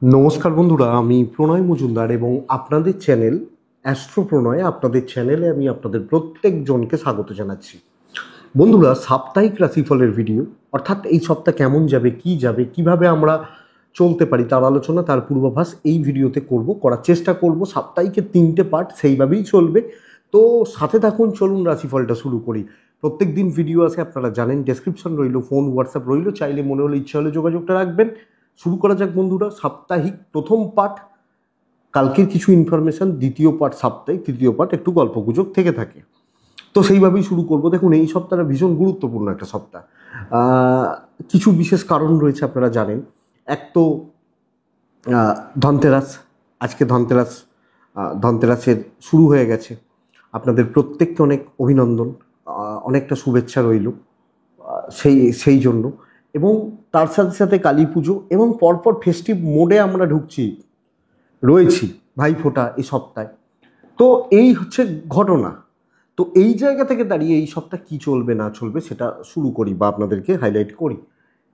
নমস্কার বন্ধুরা, আমি প্রণয় মজুমদার এবং আপনাদের চ্যানেল অ্যাস্ট্রো প্রণয়, আপনাদের চ্যানেলে আমি আপনাদের প্রত্যেকজনকে স্বাগত জানাচ্ছি। বন্ধুরা, সাপ্তাহিক রাশিফলের ভিডিও, অর্থাৎ এই সপ্তাহ কেমন যাবে, কি যাবে, কিভাবে আমরা চলতে পারি তার আলোচনা, তার পূর্বাভাস এই ভিডিওতে করার চেষ্টা করব। সাপ্তাহিকের 3টে পার্ট সেইভাবেই চলবে, তো সাথে থাকুন। চলুন রাশিফলটা শুরু করি। প্রত্যেক দিন ভিডিও আছে, আপনারা জানেন, ডেসক্রিপশন রইল, ফোন হোয়াটসঅ্যাপ রইল, চাইলে মনে হলে ইচ্ছা হলে যোগাযোগটা রাখবেন। শুরু করা যাক বন্ধুরা। সাপ্তাহিক প্রথম পার্ট কালকের কিছু ইনফরমেশন, দ্বিতীয় পার্ট সাপ্তাহিক, তৃতীয় পার্ট একটু গল্পগুজব থেকে থাকে, তো সেইভাবেই শুরু করব। দেখুন, এই সপ্তাহটা ভীষণ গুরুত্বপূর্ণ একটা সপ্তাহ। কিছু বিশেষ কারণ রয়েছে, আপনারা জানেন। এক তো ধনতেরাস, আজকে ধনতেরাসের শুরু হয়ে গেছে। আপনাদের প্রত্যেককে অনেক অভিনন্দন, অনেকটা শুভেচ্ছা রইল সেই জন্য। এবং তার সাথে সাথে কালী পুজো এবং পরপর ফেস্টিভ মোডে আমরা রয়েছি ভাইফোঁটা এই সপ্তাহে। তো এই হচ্ছে ঘটনা। তো এই জায়গা থেকে দাঁড়িয়ে এই সপ্তাহ কী চলবে না চলবে সেটা শুরু করি বা আপনাদেরকে হাইলাইট করি।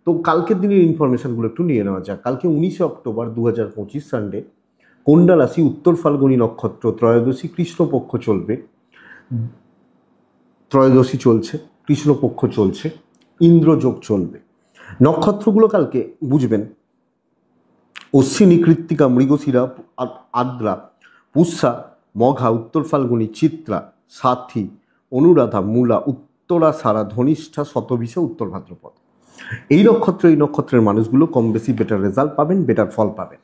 তো কালকের দিনের ইনফরমেশানগুলো একটু নিয়ে নেওয়া যাক। কালকে 19শে অক্টোবর 2025 সানডে, কন্যা রাশি, উত্তর ফাল্গুনী নক্ষত্র, ত্রয়োদশী, কৃষ্ণপক্ষ চলবে। ত্রয়োদশী চলছে, কৃষ্ণপক্ষ চলছে, ইন্দ্রযোগ চলবে। নক্ষত্রগুলো কালকে বুঝবেন: অশ্বিনী, কৃত্তিকা, মৃগশিরা, আদ্রা, পুষ্যা, মঘা, উত্তর ফাল্গুনী, চিত্রা, সাথী, অনুরাধা, মূলা, উত্তরাষাঢ়া, ধনিষ্ঠা, শতভিষা, উত্তর ভাদ্রপদ। এই নক্ষত্রের মানুষগুলো কম বেশি বেটার রেজাল্ট পাবেন, বেটার ফল পাবেন।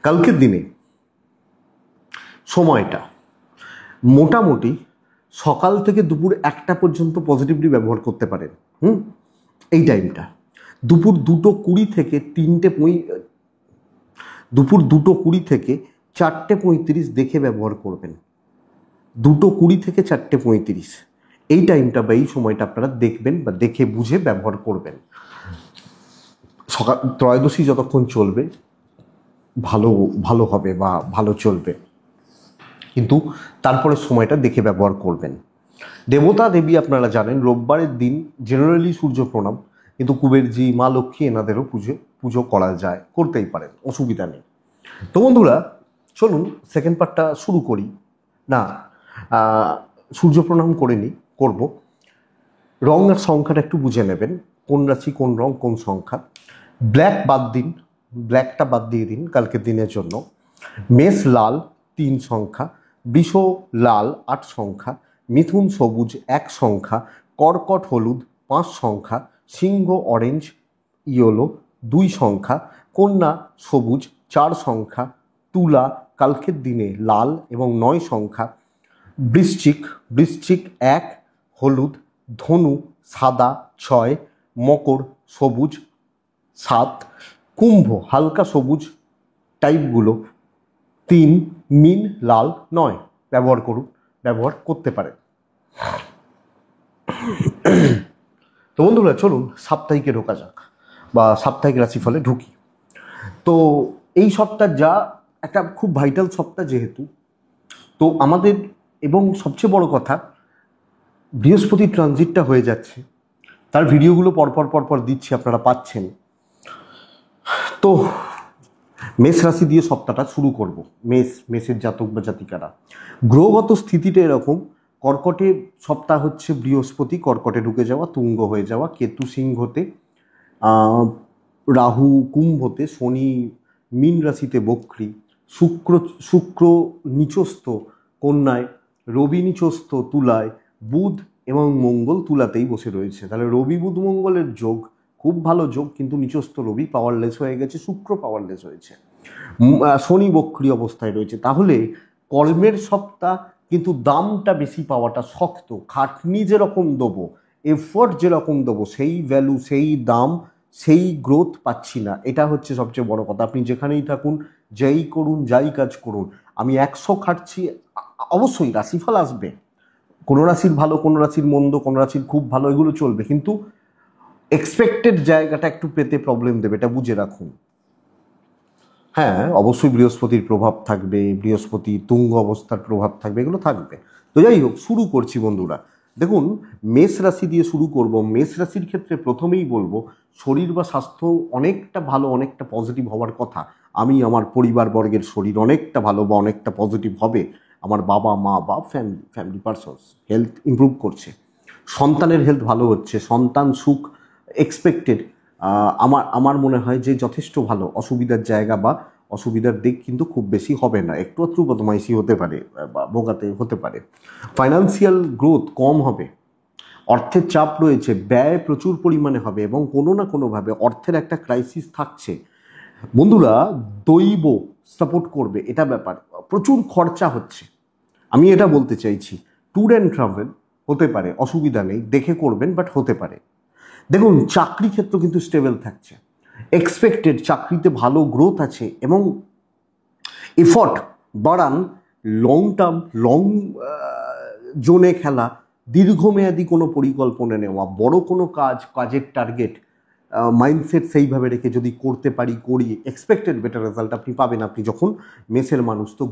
কালকের দিনে সময়টা মোটামুটি সকাল থেকে দুপুর 1টা পর্যন্ত পজিটিভলি ব্যবহার করতে পারেন। এই টাইমটা দুপুর 2:20 থেকে 4:35 দেখে ব্যবহার করবেন। 2:20 থেকে 4:35 এই টাইমটা বা এই সময়টা আপনারা দেখবেন বা দেখে বুঝে ব্যবহার করবেন। ত্রয়োদশী যতক্ষণ চলবে ভালো হবে বা ভালো চলবে, কিন্তু তারপরে সময়টা দেখে ব্যবহার করবেন। দেবতা দেবী আপনারা জানেন, রোববারের দিন জেনারেলি সূর্য প্রণাম, কিন্তু কুবেরজি, মা লক্ষ্মী এনাদেরও পুজো করা যায়, করতেই পারেন, অসুবিধা নেই। তো বন্ধুরা, চলুন সেকেন্ড পার্টটা শুরু করি। না, সূর্য প্রণাম করে করব। রং আর সংখ্যাটা একটু বুঝে নেবেন, কোন রাশি, কোন রং, কোন সংখ্যা। ব্ল্যাকটা বাদ দিয়ে দিন কালকের দিনের জন্য। মেষ লাল 3 সংখ্যা, বৃষ লাল 8 সংখ্যা, মিথুন সবুজ 1 সংখ্যা, কর্কট হলুদ 5 সংখ্যা, সিংহ অরেঞ্জ ইয়েলো 2 সংখ্যা, কন্যা সবুজ 4 সংখ্যা, তুলা কালকের দিনে লাল এবং 9 সংখ্যা, বৃশ্চিক 1 হলুদ, ধনু সাদা 6, মকর সবুজ 7, কুম্ভ হালকা সবুজ টাইপগুলো 3, মিন লাল 9। ব্যবহার করতে পারেন। তো বন্ধুরা, চলুন সাপ্তাহিকে ঢোকা যাক বা সাপ্তাহিক রাশিফলে ঢুকি। তো এই সপ্তাহ যা একটা খুব ভাইটাল সপ্তাহ যেহেতু, তো আমাদের, এবং সবচেয়ে বড় কথা, বৃহস্পতি ট্রানজিটটা হয়ে যাচ্ছে, তার ভিডিওগুলো পরপর দিচ্ছি, আপনারা পাচ্ছেন। তো মেষ রাশি দিয়ে সপ্তাহটা শুরু করব। মেষের জাতক বা জাতিকারা, গ্রহগত স্থিতিটা এরকম: কর্কটে সপ্তাহ হচ্ছে বৃহস্পতি কর্কটে ঢুকে যাওয়া, তুঙ্গ হয়ে যাওয়া, কেতু সিংহতে, রাহু কুম্ভতে, শনি মীন রাশিতে বক্রী, শুক্র নিচস্থ কন্যায়, রবি নিচস্থ তুলায়, বুধ এবং মঙ্গল তুলাতেই বসে রয়েছে। তাহলে রবি বুধ মঙ্গলের যোগ খুব ভালো যোগ, কিন্তু নিচস্থ রবি পাওয়ারলেস হয়ে গেছে, শুক্র পাওয়ারলেস হয়েছে, শনি বক্রী অবস্থায় রয়েছে। তাহলে কর্মের সপ্তাহ, কিন্তু দামটা বেশি পাওয়াটা শক্ত। খাটনি যেরকম দেবো, এফোর্ট যেরকম দেবো, সেই ভ্যালু, সেই দাম, সেই গ্রোথ পাচ্ছি না। এটা হচ্ছে সবচেয়ে বড় কথা। আপনি যেখানেই থাকুন, যাই কাজ করুন, আমি 100 খাটছি, অবশ্যই রাশিফল আসবে, কোনো রাশির ভালো, কোনো রাশির মন্দ, কোনো রাশির খুব ভালো, এগুলো চলবে, কিন্তু এক্সপেক্টেড জায়গাটা একটু পেতে প্রবলেম দেবে, এটা বুঝে রাখুন। হ্যাঁ, অবশ্যই বৃহস্পতির প্রভাব থাকবে, বৃহস্পতি তুঙ্গ অবস্থার প্রভাব থাকবে, এগুলো থাকবে। তো যাই হোক, শুরু করছি বন্ধুরা। দেখুন, মেষ রাশি দিয়ে শুরু করব। মেষ রাশির ক্ষেত্রে প্রথমেই বলবো শরীর বা স্বাস্থ্য অনেকটা ভালো, অনেকটা পজিটিভ হওয়ার কথা। আমি আমার পরিবারবর্গের শরীর অনেকটা ভালো বা অনেকটা পজিটিভ হবে। আমার বাবা মা বা ফ্যামিলি পারসনস হেলথ ইমপ্রুভ করছে, সন্তানের হেলথ ভালো হচ্ছে, সন্তান সুখ এক্সপেক্টেড। আমার মনে হয় যে যথেষ্ট ভালো। অসুবিধার জায়গা বা অসুবিধার দিক কিন্তু খুব বেশি হবে না, একটু একটু বদমাইশি হতে পারে বা ভোগাতে হতে পারে। ফাইন্যান্সিয়াল গ্রোথ কম হবে, অর্থের চাপ রয়েছে, ব্যয় প্রচুর পরিমাণে হবে এবং কোনো না কোনোভাবে অর্থের একটা ক্রাইসিস থাকছে। বন্ধুরা, দৈব সাপোর্ট করবে, এটা ব্যাপার। প্রচুর খরচা হচ্ছে, আমি এটা বলতে চাইছি। ট্যুর অ্যান্ড ট্রাভেল হতে পারে, অসুবিধা নেই, দেখে করবেন, বাট হতে পারে। দেখুন, চাকরি ক্ষেত্র কিন্তু স্টেবল থাকছে, এক্সপেক্টেড চাকরিতে ভালো গ্রোথ আছে এবং এফর্ট বাড়ান। লং জোনে খেলা, দীর্ঘমেয়াদী কোনো পরিকল্পনা নেওয়া, বড় কোনো কাজের টার্গেট মাইন্ডসেট সেইভাবে রেখে যদি করতে পারি, করি, এক্সপেক্টেড বেটার রেজাল্ট আপনি পাবেন। আপনি যখন মেসের মানুষ, তো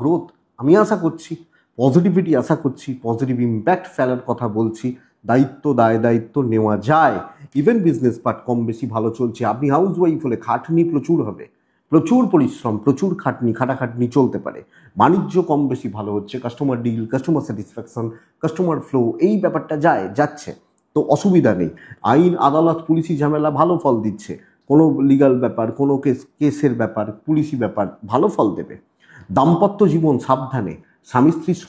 গ্রোথ আমি আশা করছি, পজিটিভিটি আশা করছি, পজিটিভ ইম্প্যাক্ট ফেলার কথা বলছি। দায়িত্ব নেওয়া যায়। ইভেন বিজনেস পার্ট কম বেশি ভালো চলছে। আপনি হাউস ওয়াইফ হলে খাটনি প্রচুর হবে, প্রচুর পরিশ্রম, প্রচুর খাটাখাটনি চলতে পারে। বাণিজ্য কম বেশি ভালো হচ্ছে, customer deal, customer satisfaction, customer flow, এই ব্যাপারটা যাচ্ছে, তো অসুবিধা নেই। আইন আদালত পুলিশি ঝামেলা ভালো ফল দিচ্ছে, কোনো লিগাল ব্যাপার, কোনো কেসের ব্যাপার, পুলিশি ব্যাপার ভালো ফল দেবে। দাম্পত্য জীবন সাবধানে, স্বামী স্ত্রীর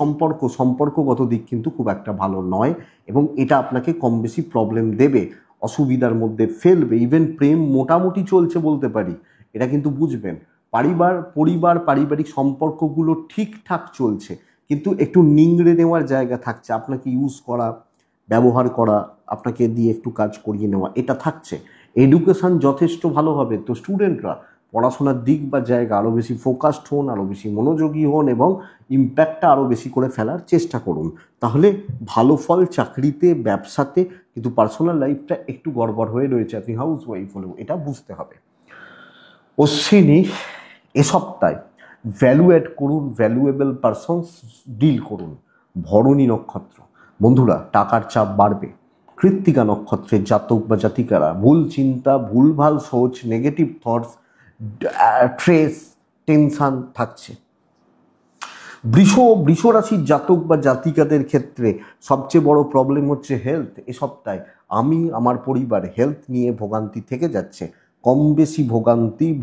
সম্পর্কগত দিক কিন্তু খুব একটা ভালো নয় এবং এটা আপনাকে কম বেশি প্রবলেম দেবে, অসুবিধার মধ্যে ফেলবে। ইভেন প্রেম মোটামুটি চলছে বলতে পারি, এটা কিন্তু বুঝবেন। পারিবারিক সম্পর্কগুলো ঠিকঠাক চলছে, কিন্তু একটু নিংড়ে নেওয়ার জায়গা থাকছে, আপনাকে ইউজ করা, ব্যবহার করা, আপনাকে দিয়ে একটু কাজ করিয়ে নেওয়া, এটা থাকছে। এডুকেশন যথেষ্ট ভালো হবে, তো স্টুডেন্টরা পড়াশোনার দিক বা জায়গা আরও বেশি ফোকাসড হন, আরও বেশি মনোযোগী হন এবং ইম্প্যাক্টটা আরও বেশি করে ফেলার চেষ্টা করুন, তাহলে ভালো ফল চাকরিতে, ব্যবসাতে। কিন্তু পার্সোনাল লাইফটা একটু গড়বড় হয়ে রয়েছে, আপনি হাউস ওয়াইফ হলেও এটা বুঝতে হবে। অশ্বিনী, এ সপ্তাহে ভ্যালু অ্যাড করুন, ভ্যালুয়েবল পারসনস ডিল করুন। ভরণী নক্ষত্র, বন্ধুরা টাকার চাপ বাড়বে। কৃত্তিকা নক্ষত্রের জাতক বা জাতিকারা ভুল চিন্তা, ভুলভাল সোচ, নেগেটিভ থটস, স্ট্রেস, টেনশন থাকছে। বৃষ রাশির জাতক বা জাতিকাদের ক্ষেত্রে সবচেয়ে বড় প্রবলেম হচ্ছে হেলথ। এ সপ্তাহে আমি আমার পরিবার হেলথ নিয়ে ভোগান্তি থেকে যাচ্ছে, কম বেশি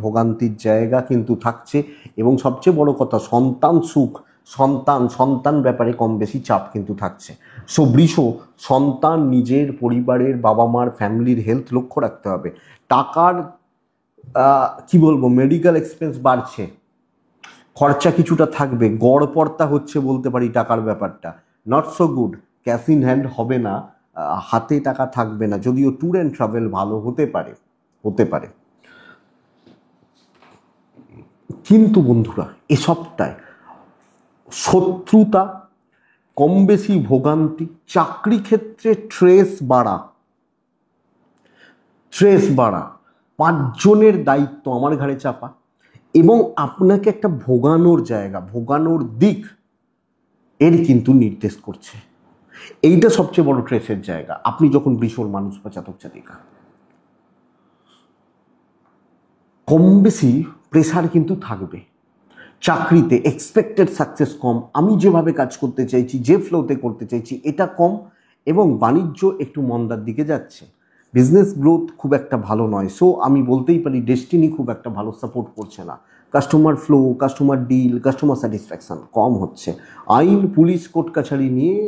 ভোগান্তির জায়গা কিন্তু থাকছে এবং সবচেয়ে বড় কথা সন্তান সুখ, সন্তান ব্যাপারে কম বেশি চাপ কিন্তু থাকছে। সো বৃষ, সন্তান, নিজের পরিবারের, বাবা মার, ফ্যামিলির হেলথ লক্ষ্য রাখতে হবে। টাকার কি বলবো, মেডিকেল এক্সপেন্স বাড়ছে, খরচা কিছুটা থাকবে, গড়পড়তা হচ্ছে বলতে পারি টাকার ব্যাপারটা। Not so good, cash in hand হবে না, হাতে টাকা থাকবে না, যদিও ট্যুর অ্যান্ড ট্রাভেল ভালো হতে পারে। কিন্তু বন্ধুরা, এ সপ্তাহে শত্রুতা, কম বেশি ভোগান্তি, চাকরি ক্ষেত্রে স্ট্রেস বাড়া, 5 জনের দায়িত্ব আমার ঘাড়ে চাপা এবং আপনাকে একটা ভোগানোর দিক এর কিন্তু নির্দেশ করছে। এইটা সবচেয়ে বড় ট্রেসের জায়গা। আপনি যখন বৃষর মানুষ বা জাতক জাতিকা, কম বেশি প্রেশার কিন্তু থাকবে। চাকরিতে এক্সপেক্টেড সাকসেস কম, আমি যেভাবে কাজ করতে চাইছি, যে ফ্লোতে করতে চাইছি এটা কম এবং বাণিজ্য একটু মন্দার দিকে যাচ্ছে। বিজনেস গ্রোথ খুব একটা ভালো নয়। সো আমি বলতেই পারি ডেস্টিনি খুব একটা ভালো সাপোর্ট করছে না। Customer flow, customer deal, customer satisfaction কম হচ্ছে। আইন, পুলিশ, কোর্ট কাছারি নিয়ে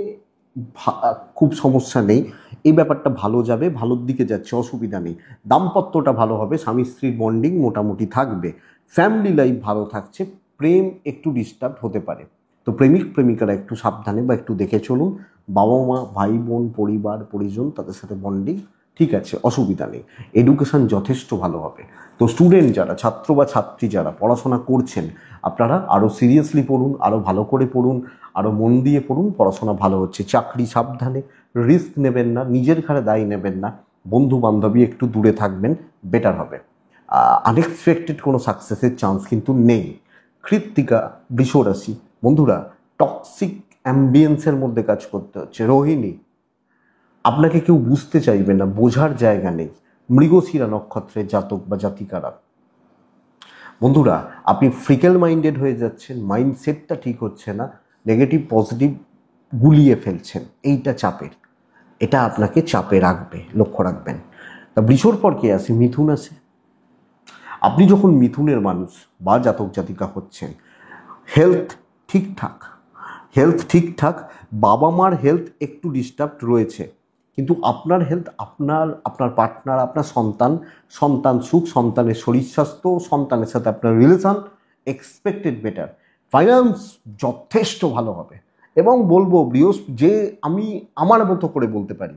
খুব সমস্যা নেই, এই ব্যাপারটা ভালো যাবে, ভালোর দিকে যাচ্ছে, অসুবিধা নেই। দাম্পত্যটা ভালো হবে, স্বামী স্ত্রীর বন্ডিং মোটামুটি থাকবে, ফ্যামিলি লাইফ ভালো থাকছে, প্রেম একটু ডিস্টার্ব হতে পারে। তো প্রেমিকারা একটু সাবধানে বা একটু দেখে চলুন। বাবা মা, ভাই বোন, পরিবার পরিজন, তাদের সাথে বন্ডিং ঠিক আছে, অসুবিধা নেই। এডুকেশন যথেষ্ট ভালো হবে। তো স্টুডেন্ট যারা, ছাত্র বা ছাত্রী যারা পড়াশোনা করছেন, আপনারা আরও সিরিয়াসলি পড়ুন, আরও ভালো করে পড়ুন, আরও মন দিয়ে পড়ুন, পড়াশোনা ভালো হচ্ছে। চাকরি সাবধানে, রিস্ক নেবেন না, নিজের ঘাড়ে দায়ী নেবেন না, বন্ধু বান্ধবী একটু দূরে থাকবেন, বেটার হবে। আনএক্সপেক্টেড কোনো সাকসেসের চান্স কিন্তু নেই। কৃত্তিকা, বৃষ রাশি, বন্ধুরা টক্সিক অ্যাম্বিয়েন্সের মধ্যে কাজ করতে হচ্ছে। রোহিণী, আপনাকে কেউ বুঝতে চাইবে না, বোঝার জায়গা নেই। মৃগশিরা নক্ষত্রের জাতক বা জাতিকারা, বন্ধুরা, আপনি ফ্রিকেল মাইন্ডেড হয়ে যাচ্ছেন, মাইন্ডসেটটা ঠিক হচ্ছে না, নেগেটিভ পজিটিভ গুলিয়ে ফেলছেন। এইটা চাপের, এটা আপনাকে চাপে রাখবে, লক্ষ্য রাখবেন। তা বৃষর পর কে আসে? মিথুন আসে। আপনি যখন মিথুনের মানুষ বা জাতক জাতিকা হচ্ছেন, হেলথ ঠিকঠাক, হেলথ ঠিকঠাক, বাবা মার হেলথ একটু ডিস্টার্বড রয়েছে, কিন্তু আপনার হেলথ, আপনার পার্টনার, আপনার সন্তান সুখ, সন্তানের শরীর স্বাস্থ্য, সন্তানের সাথে আপনার রিলেশন এক্সপেক্টেড বেটার। ফাইন্যান্স যথেষ্ট ভালো হবে। এবং বলবো যে আমি আমার মতো করে বলতে পারি,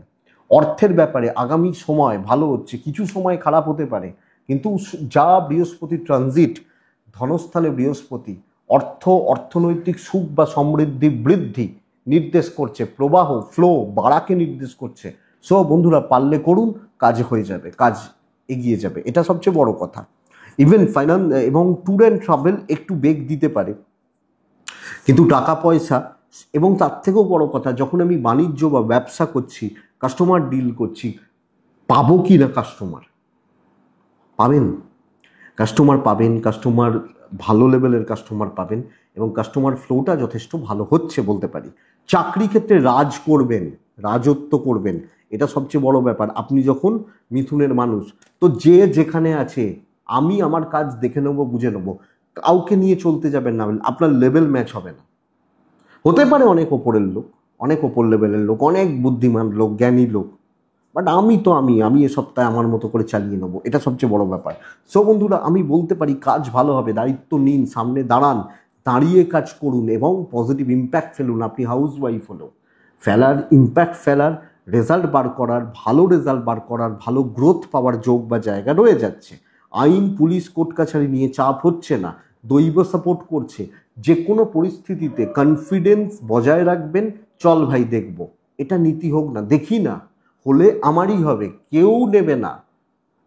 অর্থের ব্যাপারে আগামী সময় ভালো হচ্ছে, কিছু সময় খারাপ হতে পারে, কিন্তু যা বৃহস্পতি ট্রানজিট, ধনস্থলে বৃহস্পতি অর্থনৈতিক সুখ বা সমৃদ্ধি বৃদ্ধি নির্দেশ করছে, প্রবাহ ফ্লো বাড়াকে নির্দেশ করছে। সো বন্ধুরা, পারলে করুন, কাজ হয়ে যাবে, কাজ এগিয়ে যাবে, এটা সবচেয়ে বড় কথা। ইভেন ফাইন্যান্স এবং ট্যুর অ্যান্ড ট্রাভেল একটু বেগ দিতে পারে, কিন্তু টাকা পয়সা, এবং তার থেকেও বড় কথা, যখন আমি বাণিজ্য বা ব্যবসা করছি, কাস্টমার ডিল করছি, পাবো কি না কাস্টমার? পাবেন, কাস্টমার পাবেন, কাস্টমার ভালো লেভেলের কাস্টমার পাবেন, এবং কাস্টমার ফ্লোটা যথেষ্ট ভালো হচ্ছে বলতে পারি। চাকরি ক্ষেত্রে রাজ করবেন, রাজত্ব করবেন, এটা সবচেয়ে বড় ব্যাপার। আপনি যখন মিথুনের মানুষ, তো যে যেখানে আছে, আমি আমার কাজ দেখে নেবো, বুঝে নেবো, কাউকে নিয়ে চলতে যাবেন না, আপনার লেভেল ম্যাচ হবে না। হতে পারে অনেক ওপরের লোক, অনেক ওপর লেভেলের লোক, অনেক বুদ্ধিমান লোক, জ্ঞানী লোক, বাট আমি এ সপ্তাহে আমার মতো করে চালিয়ে নেবো, এটা সবচেয়ে বড় ব্যাপার। সো বন্ধুরা, আমি বলতে পারি কাজ ভালো হবে, দায়িত্ব নিন, সামনে দাঁড়ান, দাঁড়িয়ে কাজ করুন এবং পজিটিভ ইম্প্যাক্ট ফেলুন। আপনি হাউস ওয়াইফ হলেও ইম্প্যাক্ট ফেলার, রেজাল্ট বার করার, ভালো রেজাল্ট বার করার, ভালো গ্রোথ পাওয়ার যোগ বা জায়গা রয়ে যাচ্ছে। আইন, পুলিশ, কোর্ট কাছারি নিয়ে চাপ হচ্ছে না, দৈব সাপোর্ট করছে। যে কোনো পরিস্থিতিতে কনফিডেন্স বজায় রাখবেন, চল ভাই দেখব, এটা নীতি হোক না, দেখি না, হলে আমারই হবে, কেউ নেবে না,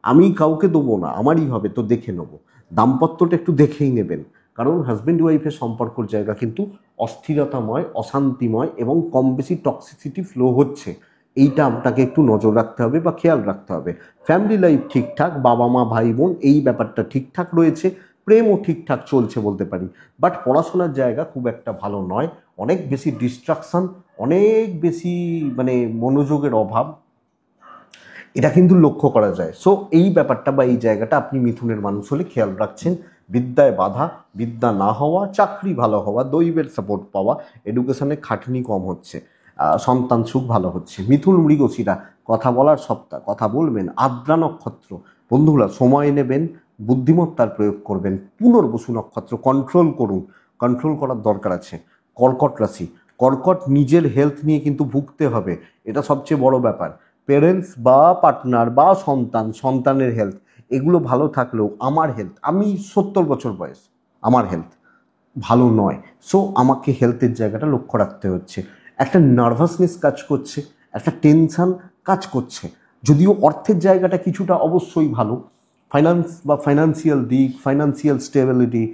আমি কাউকে দেবো না, আমারই হবে, তো দেখে নেবো। দাম্পত্যটা একটু দেখেই নেবেন, কারণ হাজব্যান্ড ওয়াইফের সম্পর্কের জায়গা কিন্তু অস্থিরতাময়, অশান্তিময় এবং কম বেশি টক্সিসিটি ফ্লো হচ্ছে। এইটা আপনাকে একটু নজর রাখতে হবে বা খেয়াল রাখতে হবে। ফ্যামিলি লাইফ ঠিকঠাক, বাবা মা ভাই বোন এই ব্যাপারটা ঠিকঠাক রয়েছে, প্রেমও ঠিকঠাক চলছে বলতে পারি। বাট পড়াশোনার জায়গা খুব একটা ভালো নয়, অনেক বেশি ডিস্ট্রাকশন, অনেক বেশি মানে মনোযোগের অভাব, এটা কিন্তু লক্ষ্য করা যায়। সো এই ব্যাপারটা বা এই জায়গাটা আপনি মিথুনের মানুষ হলে খেয়াল রাখছেন। বিদ্যায় বাধা, বিদ্যা না হওয়া, চাকরি ভালো হওয়া, দৈবের সাপোর্ট পাওয়া, এডুকেশনে খাটনি কম হচ্ছে, সন্তান সুখ ভালো হচ্ছে। মিথুন মৃগশিরা, কথা বলার সপ্তাহ, কথা বলবেন। আদ্রা নক্ষত্র, বন্ধুরা সময় নেবেন, বুদ্ধিমত্তার প্রয়োগ করবেন। পুনর্বসু নক্ষত্র, কন্ট্রোল করুন, কন্ট্রোল করার দরকার আছে। কর্কট রাশি, কর্কট নিজের হেলথ নিয়ে কিন্তু ভুগতে হবে, এটা সবচেয়ে বড় ব্যাপার। পেরেন্টস বা পার্টনার বা সন্তানের হেলথ, এগুলো ভালো থাকলেও আমার হেলথ, আমি 70 বছর বয়স, আমার হেলথ ভালো নয়। সো আমাকে হেলথের জায়গাটা লক্ষ্য রাখতে হচ্ছে। একটা নার্ভাসনেস কাজ করছে, একটা টেনশন কাজ করছে। যদিও অর্থের জায়গাটা কিছুটা অবশ্যই ভালো, ফাইন্যান্স বা ফাইন্যান্সিয়াল দিক, ফাইন্যান্সিয়াল স্টেবিলিটি,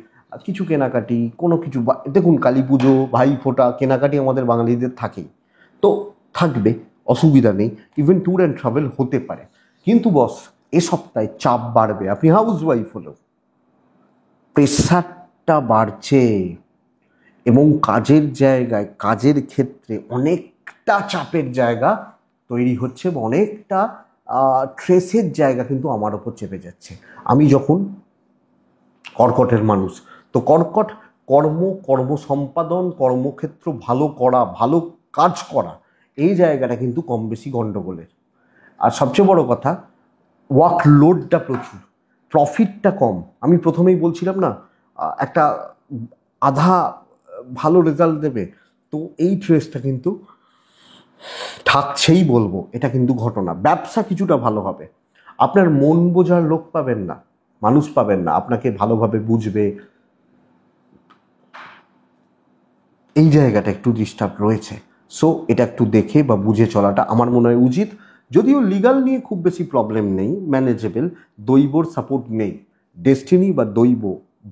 কিছু কেনাকাটি, কোনো কিছু, দেখুন কালী পুজো, ভাই ফোঁটা, কেনাকাটি আমাদের বাঙালিদের থাকেই, তো থাকবে, অসুবিধা নেই। ইভেন ট্যুর অ্যান্ড ট্রাভেল হতে পারে, কিন্তু বস এ সপ্তাহে চাপ বাড়বে। আপনি হাউস ওয়াইফ হলেও প্রেশারটা বাড়ছে, এবং কাজের জায়গায়, কাজের ক্ষেত্রে অনেকটা চাপের জায়গা তৈরি হচ্ছে, এবং অনেকটা ট্রেসের জায়গা কিন্তু আমার ওপর চেপে যাচ্ছে। আমি যখন কর্কটের মানুষ, তো কর্ম সম্পাদন, কর্মক্ষেত্র ভালো করা, ভালো কাজ করা, এই জায়গাটা কিন্তু কম বেশি গণ্ডগোলের। আর সবচেয়ে বড় কথা, ওয়ার্কলোডটা প্রচুর, প্রফিটটা কম। আমি প্রথমেই বলছিলাম না, একটা আধা ভালো রেজাল্ট দেবে, তো এই ট্রেসটা কিন্তু থাকছেই বলবো, এটা কিন্তু ঘটনা। ব্যবসা কিছুটা ভালো হবে, আপনার মন বোঝার লোক পাবেন না, মানুষ পাবেন না, আপনাকে ভালোভাবে বুঝবে, এই জায়গাটা একটু ডিস্টার্ব রয়েছে। সো এটা একটু দেখে বা বুঝে চলাটা আমার মনে হয় উচিত। যদিও লিগাল নিয়ে খুব বেশি প্রবলেম নেই, ম্যানেজেবল, দৈবর সাপোর্ট নেই, ডেস্টিনি বা দৈব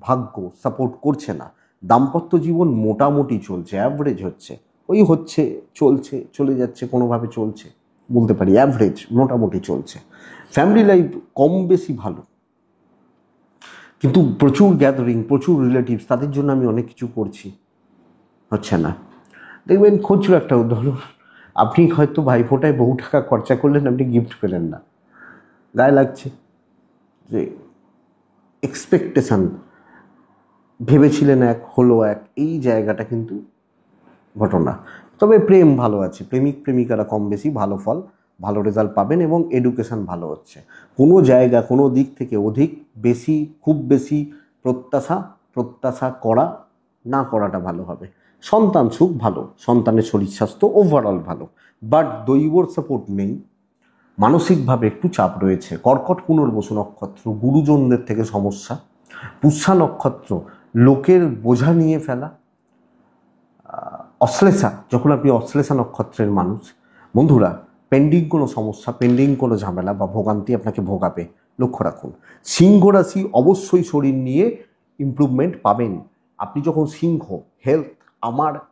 ভাগ্য সাপোর্ট করছে না, দাম্পত্য জীবন মোটামুটি চলছে, অ্যাভারেজ হচ্ছে, ওই হচ্ছে, চলছে, চলে যাচ্ছে, কোনোভাবে চলছে বলতে পারি, অ্যাভারেজ মোটামুটি চলছে। ফ্যামিলি লাইফ কম বেশি ভালো, কিন্তু প্রচুর গ্যাদারিং, প্রচুর রিলেটিভস, তাদের জন্য আমি অনেক কিছু করছি, হচ্ছে না। দেখবেন খুচরো একটা উদাহরণ, আপনি হয়তো ভাইফোঁটায় বহু টাকা খরচা করলেন, আপনি গিফট পেলেন না, গায়ে লাগছে যে এক্সপেকটেশন, ভেবেছিলেন এক, হলো এক, এই জায়গাটা কিন্তু ঘটনা। তবে প্রেম ভালো আছে, প্রেমিক প্রেমিকারা কম বেশি ভালো ফল, ভালো রেজাল্ট পাবেন এবং এডুকেশন ভালো হচ্ছে। কোনো জায়গা, কোনো দিক থেকে অধিক বেশি, খুব বেশি প্রত্যাশা করা না করাটা ভালো হবে। সন্তান সুখ ভালো, সন্তানের শরীর স্বাস্থ্য ওভারঅল ভালো, বাট দৈবর সাপোর্ট নেই, মানসিকভাবে একটু চাপ রয়েছে। কর্কট পুনর্বসু নক্ষত্র, গুরুজনদের থেকে সমস্যা। পুষ্যা নক্ষত্র, লোকের বোঝা নিয়ে ফেলা। অশ্লেষা, যখন আপনি অশ্লেষা নক্ষত্রের মানুষ, বন্ধুরা পেন্ডিং কোনো সমস্যা, পেন্ডিং কোনো ঝামেলা বা ভোগান্তি আপনাকে ভোগাবে, লক্ষ্য রাখুন। সিংহ রাশি অবশ্যই শরীর নিয়ে ইমপ্রুভমেন্ট পাবেন। আপনি যখন সিংহ, হেলথ,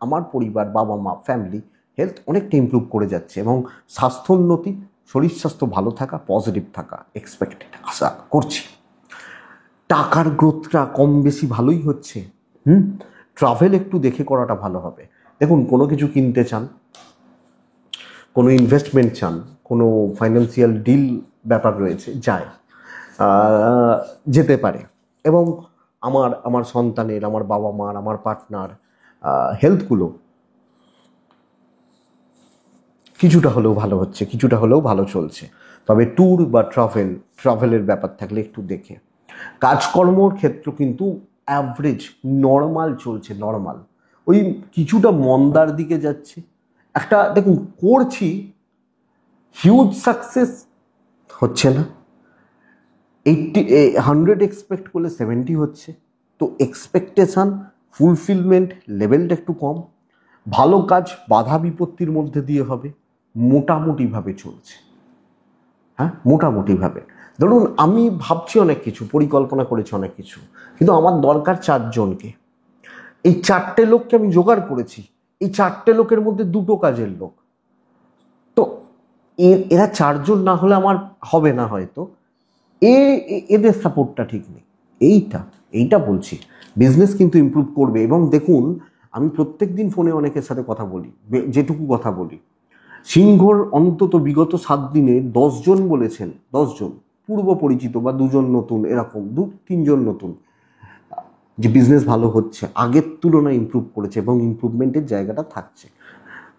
আমার পরিবার, বাবা মা, ফ্যামিলি হেলথ অনেকটা ইমপ্রুভ করে যাচ্ছে এবং স্বাস্থ্যোন্নতি, শরীর স্বাস্থ্য ভালো থাকা, পজিটিভ থাকা এক্সপেক্টেড, আশা করছি। টাকার গ্রোথটা কম বেশি ভালোই হচ্ছে। ট্রাভেল একটু দেখে করাটা ভালো হবে। দেখুন, কোনো কিছু কিনতে চান, কোনো ইনভেস্টমেন্ট চান, কোনো ফাইন্যান্সিয়াল ডিল ব্যাপার রয়েছে, যেতে পারে। এবং আমার সন্তানের, আমার বাবা মার, আমার পার্টনার হেলথগুলো কিছুটা হলেও ভালো হচ্ছে, কিছুটা হলেও ভালো চলছে। তবে ট্যুর বা ট্রাভেলের ব্যাপার থাকলে একটু দেখে। কাজকর্মর ক্ষেত্র কিন্তু অ্যাভারেজ, নর্মাল চলছে, নর্মাল, ওই কিছুটা মন্দার দিকে যাচ্ছে। একটা দেখুন, করছি, হিউজ সাকসেস হচ্ছে না। 100 এক্সপেক্ট করলে 70 হচ্ছে, তো এক্সপেকটেশান ফুলফিলমেন্ট লেভেলটা একটু কম। ভালো কাজ বাধা বিপত্তির মধ্যে দিয়ে হবে, মোটামুটিভাবে চলছে। হ্যাঁ, মোটামুটিভাবে। ধরুন আমি ভাবছি অনেক কিছু, পরিকল্পনা করেছি অনেক কিছু, কিন্তু আমার দরকার 4 জনকে। এই 4টে লোককে আমি জোগাড় করেছি, এই 4টে লোকের মধ্যে 2টো কাজের লোক, তো এরা 4 জন না হলে আমার হবে না হয়তো। এদের সাপোর্টটা ঠিক নেই, এইটা বলছি। বিজনেস কিন্তু ইমপ্রুভ করবে। এবং দেখুন, আমি প্রত্যেক দিন ফোনে অনেকের সাথে কথা বলি, যেটুকু কথা বলি, সিংহর অন্তত বিগত 7 দিনে 10 জন বলেছেন, 10 জন পূর্ব পরিচিত বা 2 জন নতুন, এরকম 2-3 জন নতুন, যে বিজনেস ভালো হচ্ছে, আগের তুলনায় ইমপ্রুভ করেছে এবং ইমপ্রুভমেন্টের জায়গাটা থাকছে,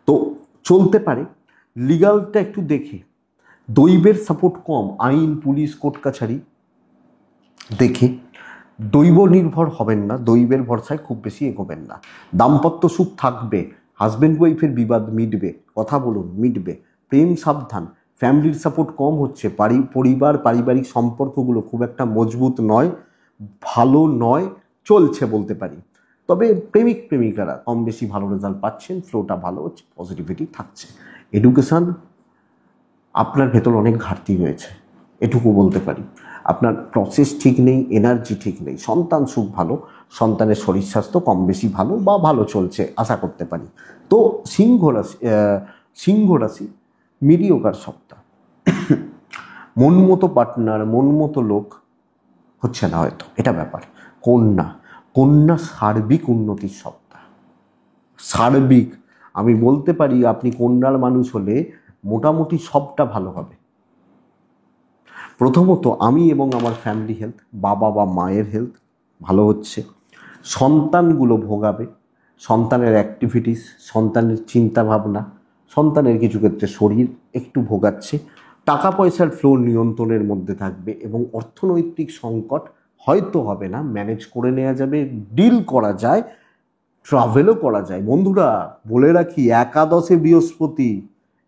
তো চলতে পারে। লিগালটা একটু দেখে, দৈবের সাপোর্ট কম, আইন, পুলিশ, কোর্ট কাছারি দেখে দৈব নির্ভর হবেন না, দৈবের ভরসায় খুব বেশি এগোবেন না। দাম্পত্য সুখ থাকবে, হাজব্যান্ড ওয়াইফের বিবাদ মিটবে, কথা বলুন, মিটবে। প্রেম সাবধান, ফ্যামিলির সাপোর্ট কম হচ্ছে, পরিবার পারিবারিক সম্পর্কগুলো খুব একটা মজবুত নয়, ভালো নয়, চলছে বলতে পারি। তবে প্রেমিক প্রেমিকারা কম বেশি ভালো রেজাল্ট পাচ্ছেন, ফ্লোটা ভালো হচ্ছে, পজিটিভিটি থাকছে। এডুকেশান, আপনার ভেতর অনেক ঘাটতি রয়েছে, এটুকু বলতে পারি। আপনার প্রসেস ঠিক নেই, এনার্জি ঠিক নেই। সন্তান সুখ ভালো, সন্তানের শরীর স্বাস্থ্য কম বেশি ভালো বা ভালো চলছে, আশা করতে পারি। তো সিংহ রাশি মিডিওকার সপ্তাহ, মন মতো পার্টনার, মন মতো লোক হচ্ছে না হয়তো, এটা ব্যাপার। কন্যা সার্বিক উন্নতির সপ্তাহ, সার্বিক আমি বলতে পারি, আপনি কন্যার মানুষ হলে মোটামুটি সবটা ভালো হবে। প্রথমত আমি এবং আমার ফ্যামিলি হেলথ, বাবা বা মায়ের হেলথ ভালো হচ্ছে। সন্তানগুলো ভোগাবে, সন্তানের অ্যাক্টিভিটিস, সন্তানের চিন্তাভাবনা, সন্তানের কিছু ক্ষেত্রে শরীর একটু ভোগাচ্ছে। টাকা পয়সার ফ্লো নিয়ন্ত্রণের মধ্যে থাকবে এবং অর্থনৈতিক সংকট হয়তো হবে না, ম্যানেজ করে নেওয়া যাবে, ডিল করা যায়, ট্রাভেলও করা যায়। বন্ধুরা বলে রাখি, একাদশে বৃহস্পতি,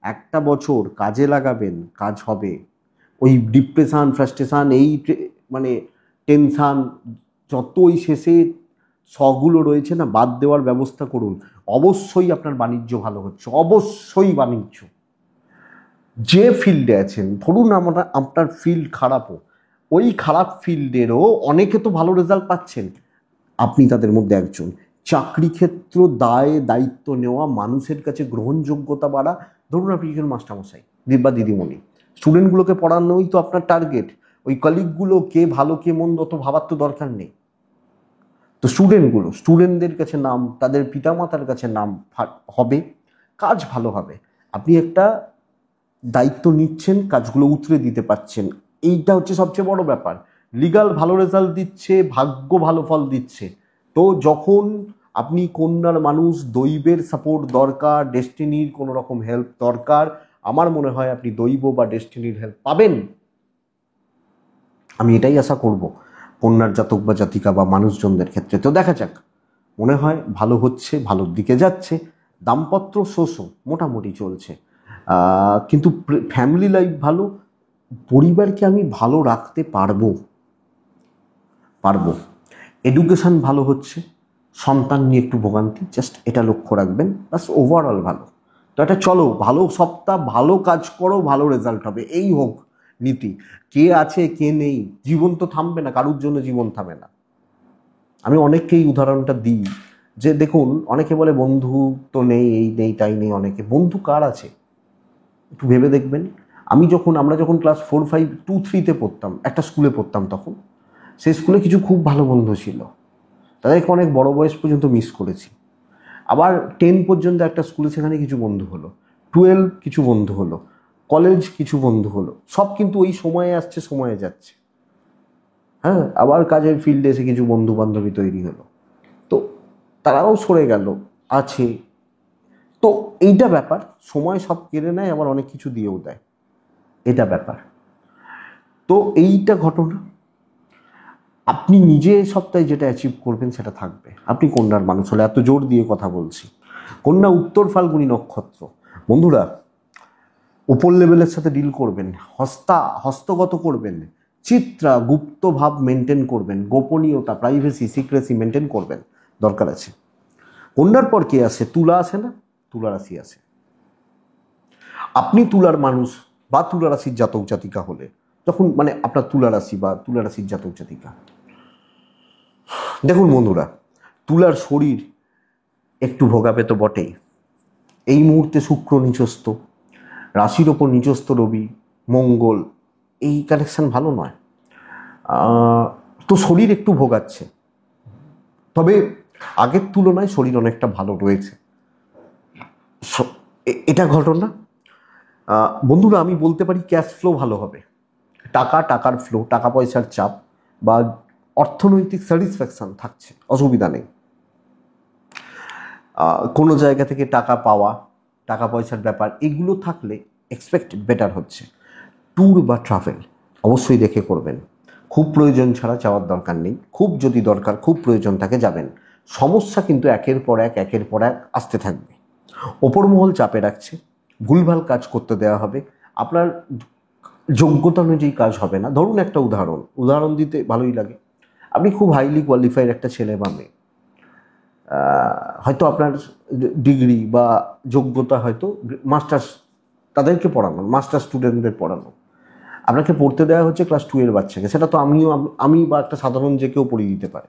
একটা বছর কাজে লাগাবেন, কাজ হবে। ওই ডিপ্রেশান, ফ্রাস্ট্রেশান, মানে টেনশান, যতই শেষে শগুলো রয়েছে না, বাদ দেওয়ার ব্যবস্থা করুন। অবশ্যই আপনার বাণিজ্য ভালো হচ্ছে, অবশ্যই বাণিজ্য, যে ফিল্ডে আছেন, ধরুন আপনার ফিল্ড খারাপও, ওই খারাপ ফিল্ডেরও অনেকে তো ভালো রেজাল্ট পাচ্ছেন, আপনি তাদের মধ্যে একজন। চাকরি ক্ষেত্র, দায় দায়িত্ব নেওয়া, মানুষের কাছে গ্রহণযোগ্যতা বাড়া। ধরুন আপনি একজন মাস্টারমশাই বা দিদিমণি, স্টুডেন্টগুলোকে পড়ানোই তো আপনার টার্গেট। ওই কলিগগুলো কে ভালো কে মন্দ তো ভাবার তো দরকার নেই। তো স্টুডেন্টদের কাছে নাম, তাদের পিতামাতার কাছে নাম হবে, কাজ ভালো হবে। আপনি একটা দায়িত্ব নিচ্ছেন, কাজগুলো উতরে দিতে পারছেন, এইটা হচ্ছে সবচেয়ে বড় ব্যাপার। লিগাল ভালো রেজাল্ট দিচ্ছে, ভাগ্য ভালো ফল দিচ্ছে। তো যখন আপনি কন্যার মানুষ, দৈবের সাপোর্ট দরকার, ডেস্টিনির কোনো রকম হেল্প দরকার, আমার মনে হয় আপনি দৈব বা ডেস্টিনির হেল্প পাবেন। আমি এটাই আশা করব কন্যার জাতক বা জাতিকা বা মানুষজনদের ক্ষেত্রে। তো দেখা যাক, মনে হয় ভালো হচ্ছে, ভালোর দিকে যাচ্ছে। দাম্পত্য শোষো মোটামুটি চলছে, কিন্তু ফ্যামিলি লাইফ ভালো, পরিবারকে আমি ভালো রাখতে পারবো। এডুকেশন ভালো হচ্ছে, সন্তান নিয়ে একটু ভোগান্তি, জাস্ট এটা লক্ষ্য রাখবেন, বাস ওভারঅল ভালো। তো এটা চলো, ভালো সপ্তাহ, ভালো কাজ করো, ভালো রেজাল্ট হবে, এই হোক নীতি। কে আছে কে নেই, জীবন তো থামবে না, কারুর জন্য জীবন থামে না। আমি অনেককেই উদাহরণটা দিই যে দেখুন, অনেকে বলে বন্ধু তো নেই, এই নেই তাই নেই, অনেকে বন্ধু কার আছে একটু ভেবে দেখবেন। আমরা যখন ক্লাস 4, 5, 2, 3-তে পড়তাম, একটা স্কুলে পড়তাম, তখন সেই স্কুলে কিছু খুব ভালো বন্ধু ছিল, তাদেরকে অনেক বড় বয়স পর্যন্ত মিস করেছি। আবার 10 পর্যন্ত একটা স্কুলে, সেখানে কিছু বন্ধু হলো, 12 কিছু বন্ধু হলো, কলেজ কিছু বন্ধু হলো, সব কিন্তু ওই সময়ে আসছে সময়ে যাচ্ছে। হ্যাঁ, আবার কাজের ফিল্ডে এসে কিছু বন্ধু বান্ধবী তৈরি হলো, তো তারাও সরে গেল, আছে। তো এইটা ব্যাপার, সময় সব কেড়ে নেয়, আবার অনেক কিছু দিয়েও দেয়, এটা ব্যাপার। তো এইটা ঘটনা। আপনি নিজে সপ্তাহে যেটা অ্যাচিভ করবেন সেটা থাকবে। আপনি কন্যার মানুষ হলে, এত জোর দিয়ে কথা বলছি, কন্যা উত্তর ফাল্গুনী নক্ষত্র। বন্ধুরা, উপর লেভেলের সাথে ডিল করবেন, হস্তগত করবেন, চিত্রা গুপ্ত ভাব মেনটেন করবেন, গোপনীয়তা, প্রাইভেসি, সিক্রেসি মেনটেন করবেন, দরকার আছে। কন্যার পর কে আসে? তুলা আসে না? তুলা রাশি আসে। আপনি তুলার মানুষ বা তুলা রাশির জাতক জাতিকা হলে, যখন আপনার তুলা রাশি বা তুলা রাশির জাতক জাতিকা, দেখুন বন্ধুরা, তুলার শরীর একটু ভোগাবে তো বটেই। এই মুহূর্তে শুক্র নিচস্থ, রাশির ওপর নিচস্থ রবি, মঙ্গল, এই কানেকশন ভালো নয়। তো শরীর একটু ভোগাচ্ছে, তবে আগের তুলনায় শরীর অনেকটা ভালো রয়েছে, এটা ঘটনা। বন্ধুরা, আমি বলতে পারি ক্যাশ ফ্লো ভালো হবে, টাকার ফ্লো, টাকা পয়সার চাপ বা অর্থনৈতিক স্যাটিসফ্যাকশন থাকছে, অসুবিধা নেই। কোনো জায়গা থেকে টাকা পাওয়া, টাকা পয়সার ব্যাপার, এগুলো থাকলে এক্সপেক্টেড বেটার হচ্ছে। ট্যুর বা ট্রাভেল অবশ্যই দেখে করবেন, খুব প্রয়োজন ছাড়া যাওয়ার দরকার নেই, খুব যদি দরকার, খুব প্রয়োজন থাকে যাবেন। সমস্যা কিন্তু একের পর এক আসতে থাকবে। ওপর মহল চাপে রাখছে, ভুলভাল কাজ করতে দেওয়া হবে, আপনার যোগ্যতা অনুযায়ী কাজ হবে না। ধরুন একটা উদাহরণ দিতে ভালোই লাগে। আপনি খুব হাইলি কোয়ালিফাইড একটা ছেলে বা মেয়ে, হয়তো আপনার ডিগ্রি বা যোগ্যতা হয়তো মাস্টার্স, তাদেরকে পড়ানো, মাস্টার স্টুডেন্টদের পড়ানো, আপনাকে পড়তে দেওয়া হচ্ছে ক্লাস 2 এর বাচ্চাকে। সেটা তো আমি বা একটা সাধারণ যে কেউ পড়িয়ে দিতে পারে।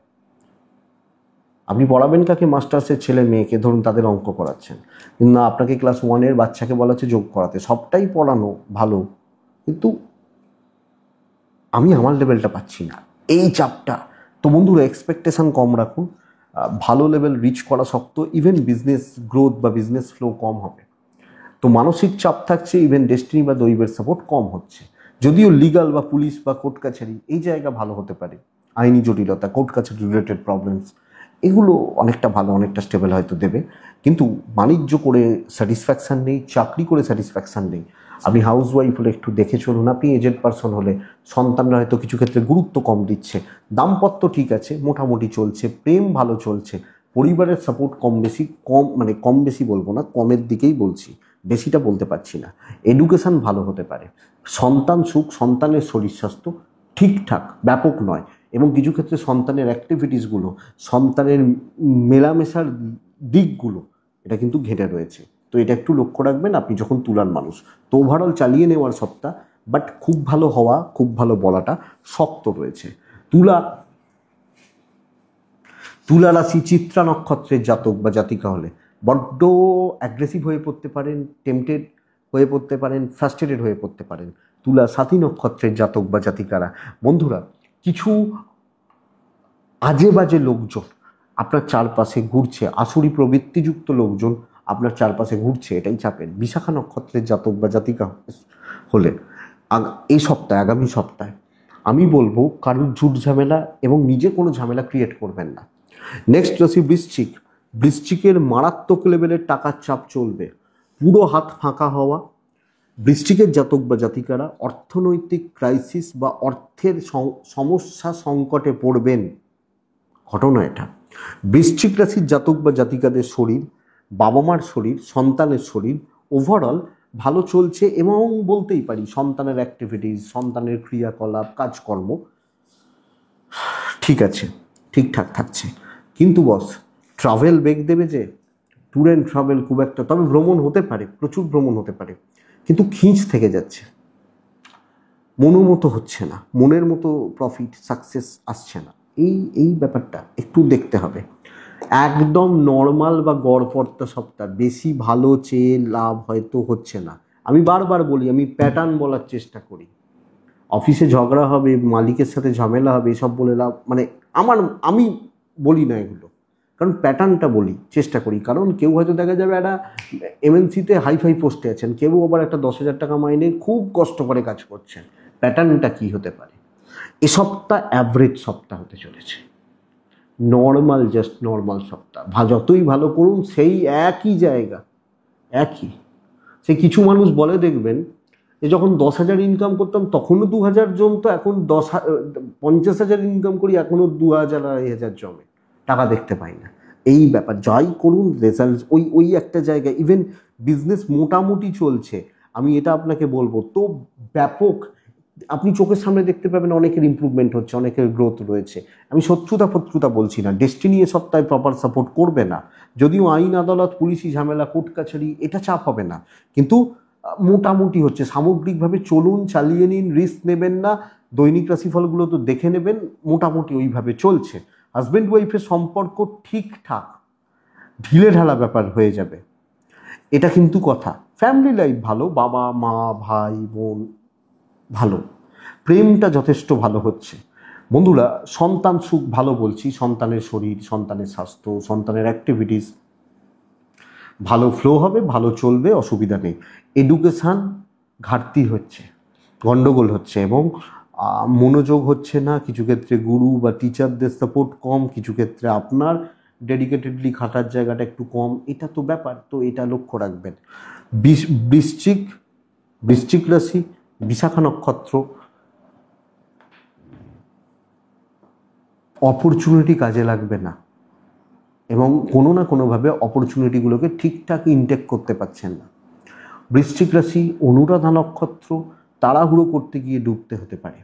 আপনি পড়াবেন কাকে? মাস্টার্সের ছেলে মেয়েকে, ধরুন তাদের অঙ্ক করাচ্ছেন, কিন্তু না, আপনাকে ক্লাস 1 এর বাচ্চাকে বলা হচ্ছে যোগ করাতে। সবটাই পড়ানো ভালো, কিন্তু আমি আমার লেভেলটা পাচ্ছি না, এই চাপটা। তো বন্ধুরা, এক্সপেকটেশন কম রাখুন, ভালো লেভেল রিচ করা শক্ত, ইভেন বিজনেস গ্রোথ বা বিজনেস ফ্লো কম হবে। তো মানসিক চাপ থাকছে, ইভেন ডেস্টিনি বা দৈবের সাপোর্ট কম হচ্ছে। যদিও লিগাল বা পুলিশ বা কোর্ট কাছারি, এই জায়গা ভালো হতে পারে, আইনি জটিলতা, কোর্ট কাছারি রিলেটেড প্রবলেমস, এগুলো অনেকটা ভালো, অনেকটা স্টেবল হয়তো দেবে। কিন্তু বাণিজ্য করে স্যাটিসফ্যাকশান নেই, চাকরি করে স্যাটিসফ্যাকশান নেই। আপনি হাউস ওয়াইফ হলে একটু দেখে চলুন, আপনি এজেড পারসন হলে সন্তানরা হয়তো কিছু ক্ষেত্রে গুরুত্ব কম দিচ্ছে, দাম্পত্য ঠিক আছে, মোটামুটি চলছে, প্রেম ভালো চলছে, পরিবারের সাপোর্ট কম বেশি বলবো না, কমের দিকেই বলছি, বেশিটা বলতে পারছি না। এডুকেশান ভালো হতে পারে, সন্তান সুখ, সন্তানের শরীর স্বাস্থ্য ঠিকঠাক, ব্যাপক নয়, এবং কিছু ক্ষেত্রে সন্তানের অ্যাক্টিভিটিসগুলো, সন্তানের মেলামেশার দিকগুলো, এটা কিন্তু ঘেটে রয়েছে। তো এটা একটু লক্ষ্য রাখবেন আপনি যখন তুলার মানুষ। তো ওভারঅল চালিয়ে নেওয়ার সপ্তাহ, বাট খুব ভালো হওয়া, খুব ভালো বলাটা শক্ত রয়েছে। তুলা রাশি চিত্রা নক্ষত্রের জাতক বা জাতিকা হলে বড্ড অ্যাগ্রেসিভ হয়ে পড়তে পারেন, টেম্পটেড হয়ে পড়তে পারেন, ফ্রাস্ট্রেটেড হয়ে পড়তে পারেন। তুলা সাথী নক্ষত্রের জাতক বা জাতিকারা, বন্ধুরা, কিছু আজে বাজে লোকজন আপনার চারপাশে ঘুরছে, আসুরি প্রবৃত্তিযুক্ত লোকজন আপনার চারপাশে ঘুরছে, এটাই চাপেন। বিশাখা নক্ষত্রের জাতক বা জাতিকা হলে এই সপ্তাহে, আগামী সপ্তাহে আমি বলবো কারোর ঝুট ঝামেলা এবং নিজে কোনো ঝামেলা ক্রিয়েট করবেন না। নেক্সট রাশি বৃশ্চিক। বৃশ্চিকের মারাত্মক লেভেলের টাকার চাপ চলবে, পুরো হাত ফাঁকা হওয়া। বৃশ্চিকের জাতক বা জাতিকারা অর্থনৈতিক ক্রাইসিস বা অর্থের সমস্যা সংকটে পড়বেন, ঘটনা এটা। বৃশ্চিক রাশির জাতক বা জাতিকাদের শরীর, বাবা মার শরীর, সন্তানের শরীর ওভারঅল ভালো চলছে এবং বলতেই পারি সন্তানের অ্যাক্টিভিটিস, সন্তানের ক্রিয়াকলাপ, কাজকর্ম ঠিক আছে, ঠিকঠাক থাকছে। কিন্তু বস ট্রাভেল বেগ দেবে যে, ট্যুর অ্যান্ড ট্রাভেল খুব একটা, তবে ভ্রমণ হতে পারে, প্রচুর ভ্রমণ হতে পারে, কিন্তু খিঁচ থেকে যাচ্ছে, মনের মতো হচ্ছে না, মনের মতো প্রফিট সাকসেস আসছে না। এই ব্যাপারটা একটু দেখতে হবে। একদম নর্মাল বা গড়পড়তা সপ্তাহ, বেশি ভালো চেয়ে লাভ হয়তো হচ্ছে না। আমি বারবার বলি, আমি প্যাটার্ন বলার চেষ্টা করি। অফিসে ঝগড়া হবে, মালিকের সাথে ঝামেলা হবে, এসব বলে লাভ, মানে আমি বলি না এগুলো, কারণ প্যাটার্নটা বলি, চেষ্টা করি। কারণ কেউ হয়তো দেখা যাবে একটা এমএনসিতে হাইফাই পোস্টে আছেন, কেউ আবার একটা 10,000 টাকা মাইনে খুব কষ্ট করে কাজ করছেন। প্যাটার্নটা কি হতে পারে? এ সপ্তাহ অ্যাভারেজ সপ্তাহ হতে চলেছে, নর্মাল, জাস্ট নর্মাল সপ্তাহ। যতই ভালো করুন সেই একই জায়গা, একই। সে কিছু মানুষ বলে দেখবেন যে যখন 10,000 ইনকাম করতাম তখনও 2,000 জমতো, এখন 50,000 ইনকাম করি এখনও 2,000 2,500 জমে, টাকা দেখতে পাই না। এই ব্যাপার, যাই করুন রেজাল্ট ওই একটা জায়গায়। ইভেন বিজনেস মোটামুটি চলছে, আমি এটা আপনাকে বলবো, তো ব্যাপক আপনি চোখের সামনে দেখতে পাবেন অনেকের ইমপ্রুভমেন্ট হচ্ছে, অনেকের গ্রোথ রয়েছে। আমি শত্রুতা বলছি না, ডেস্টিনি এ সপ্তাহে প্রপার সাপোর্ট করবে না, যদিও আইন আদালত, পুলিশি ঝামেলা, কোর্ট কাছারি, এটা চাপ হবে না, কিন্তু মোটামুটি হচ্ছে। সামগ্রিকভাবে চলুন, চালিয়ে নিন, রিস্ক নেবেন না। দৈনিক রাশিফলগুলো তো দেখে নেবেন, মোটামুটি ওইভাবে চলছে। হাজব্যান্ড ওয়াইফের সম্পর্ক ঠিকঠাক, ঢিলে ঢালা ব্যাপার হয়ে যাবে, এটা কিন্তু কথা। ফ্যামিলি লাইফ ভালো, বাবা মা ভাই বোন ভালো, প্রেমটা যথেষ্ট ভালো হচ্ছে। বন্ধুরা, সন্তান সুখ ভালো বলছি, সন্তানের শরীর, সন্তানের স্বাস্থ্য, সন্তানের অ্যাক্টিভিটিস ভালো ফ্লো হবে, ভালো চলবে, অসুবিধা নেই। এডুকেশান ঘাটতি হচ্ছে, গণ্ডগোল হচ্ছে এবং মনোযোগ হচ্ছে না, কিছু ক্ষেত্রে গুরু বা টিচারদের সাপোর্ট কম, কিছু ক্ষেত্রে আপনার ডেডিকেটেডলি খাটার জায়গাটা একটু কম, এটা তো ব্যাপার, তো এটা লক্ষ্য রাখবেন। বৃশ্চিক রাশি, বিশাখা নক্ষত্র, অপরচুনিটি কাজে লাগবে না এবং কোনো না কোনোভাবে অপরচুনিটিগুলোকে ঠিকঠাক ইনটেক করতে পারছেন না। বৃশ্চিক রাশি, অনুরাধা নক্ষত্র, তাড়াহুড়ো করতে গিয়ে ডুবতে হতে পারে।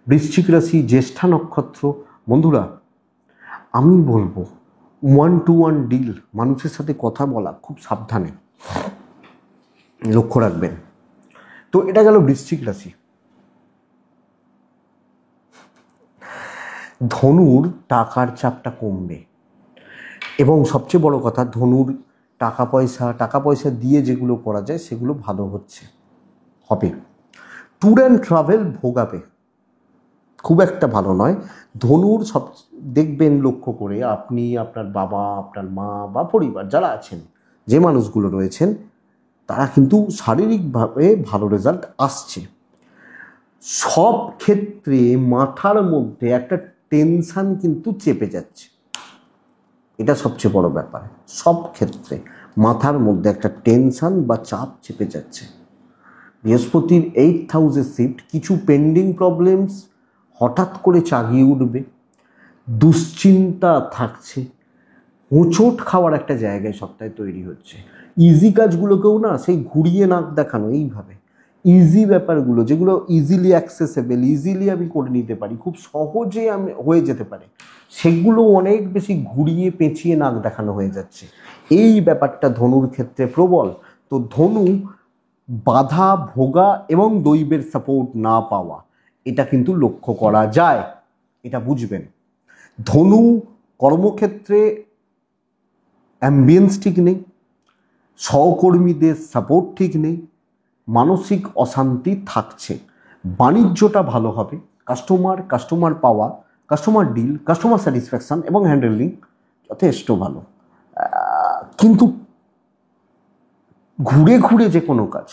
বৃশ্চিক রাশি, জ্যেষ্ঠা নক্ষত্র, বন্ধুরা আমি বলবো 1-to-1 ডিল, মানুষের সাথে কথা বলা খুব সাবধানে, লক্ষ্য রাখবেন। তো এটা গেল বৃশ্চিক রাশি। ধনুর টাকার চাপটা কমবে এবং সবচেয়ে বড় কথা, ধনুর টাকা পয়সা দিয়ে যেগুলো করা যায় সেগুলো ভালো হবে। ট্যুর অ্যান্ড ট্রাভেল ভোগাবে, খুব একটা ভালো নয়। ধনুর সব দেখবেন লক্ষ্য করে, আপনি, আপনার বাবা, আপনার মা বা পরিবার যারা আছেন, যে মানুষগুলো রয়েছেন, তারা কিন্তু শারীরিকভাবে ভালো রেজাল্ট আসছে। সব ক্ষেত্রে মাথার মধ্যে একটা টেনশন কিন্তু চেপে যাচ্ছে, এটা সবচেয়ে বড় ব্যাপার। সব ক্ষেত্রে মাথার মধ্যে একটা টেনশন বা চাপ চেপে যাচ্ছে। বৃহস্পতির 8th হাউসে শিফট, কিছু পেন্ডিং প্রবলেমস হঠাৎ করে চাগিয়ে উঠবে, দুশ্চিন্তা থাকছে, হোঁচট খাওয়ার একটা জায়গায় সপ্তাহে তৈরি হচ্ছে। ইজি কাজগুলোকেও না সেই ঘুরিয়ে নাক দেখানো, এইভাবে ইজি ব্যাপারগুলো যেগুলো ইজিলি অ্যাক্সেসেবল, ইজিলি আমি করে নিতে পারি, খুব সহজে আমি হয়ে যেতে পারে, সেগুলো অনেক বেশি ঘুরিয়ে পেঁচিয়ে নাক দেখানো হয়ে যাচ্ছে। এই ব্যাপারটা ধনুর ক্ষেত্রে প্রবল। তো ধনু বাধা ভোগা এবং দৈবের সাপোর্ট না পাওয়া, এটা কিন্তু লক্ষ্য করা যায়, এটা বুঝবেন। ধনু কর্মক্ষেত্রে অ্যাম্বিয়েন্স ঠিক নেই, সহকর্মীদের সাপোর্ট ঠিক নেই, মানসিক অশান্তি থাকছে। বাণিজ্যটা ভালো হবে, কাস্টমার পাওয়া, কাস্টমার ডিল, কাস্টমার স্যাটিসফ্যাকশান এবং হ্যান্ডেলিং যথেষ্ট ভালো। কিন্তু ঘুরে ঘুরে যে কোনো কাজ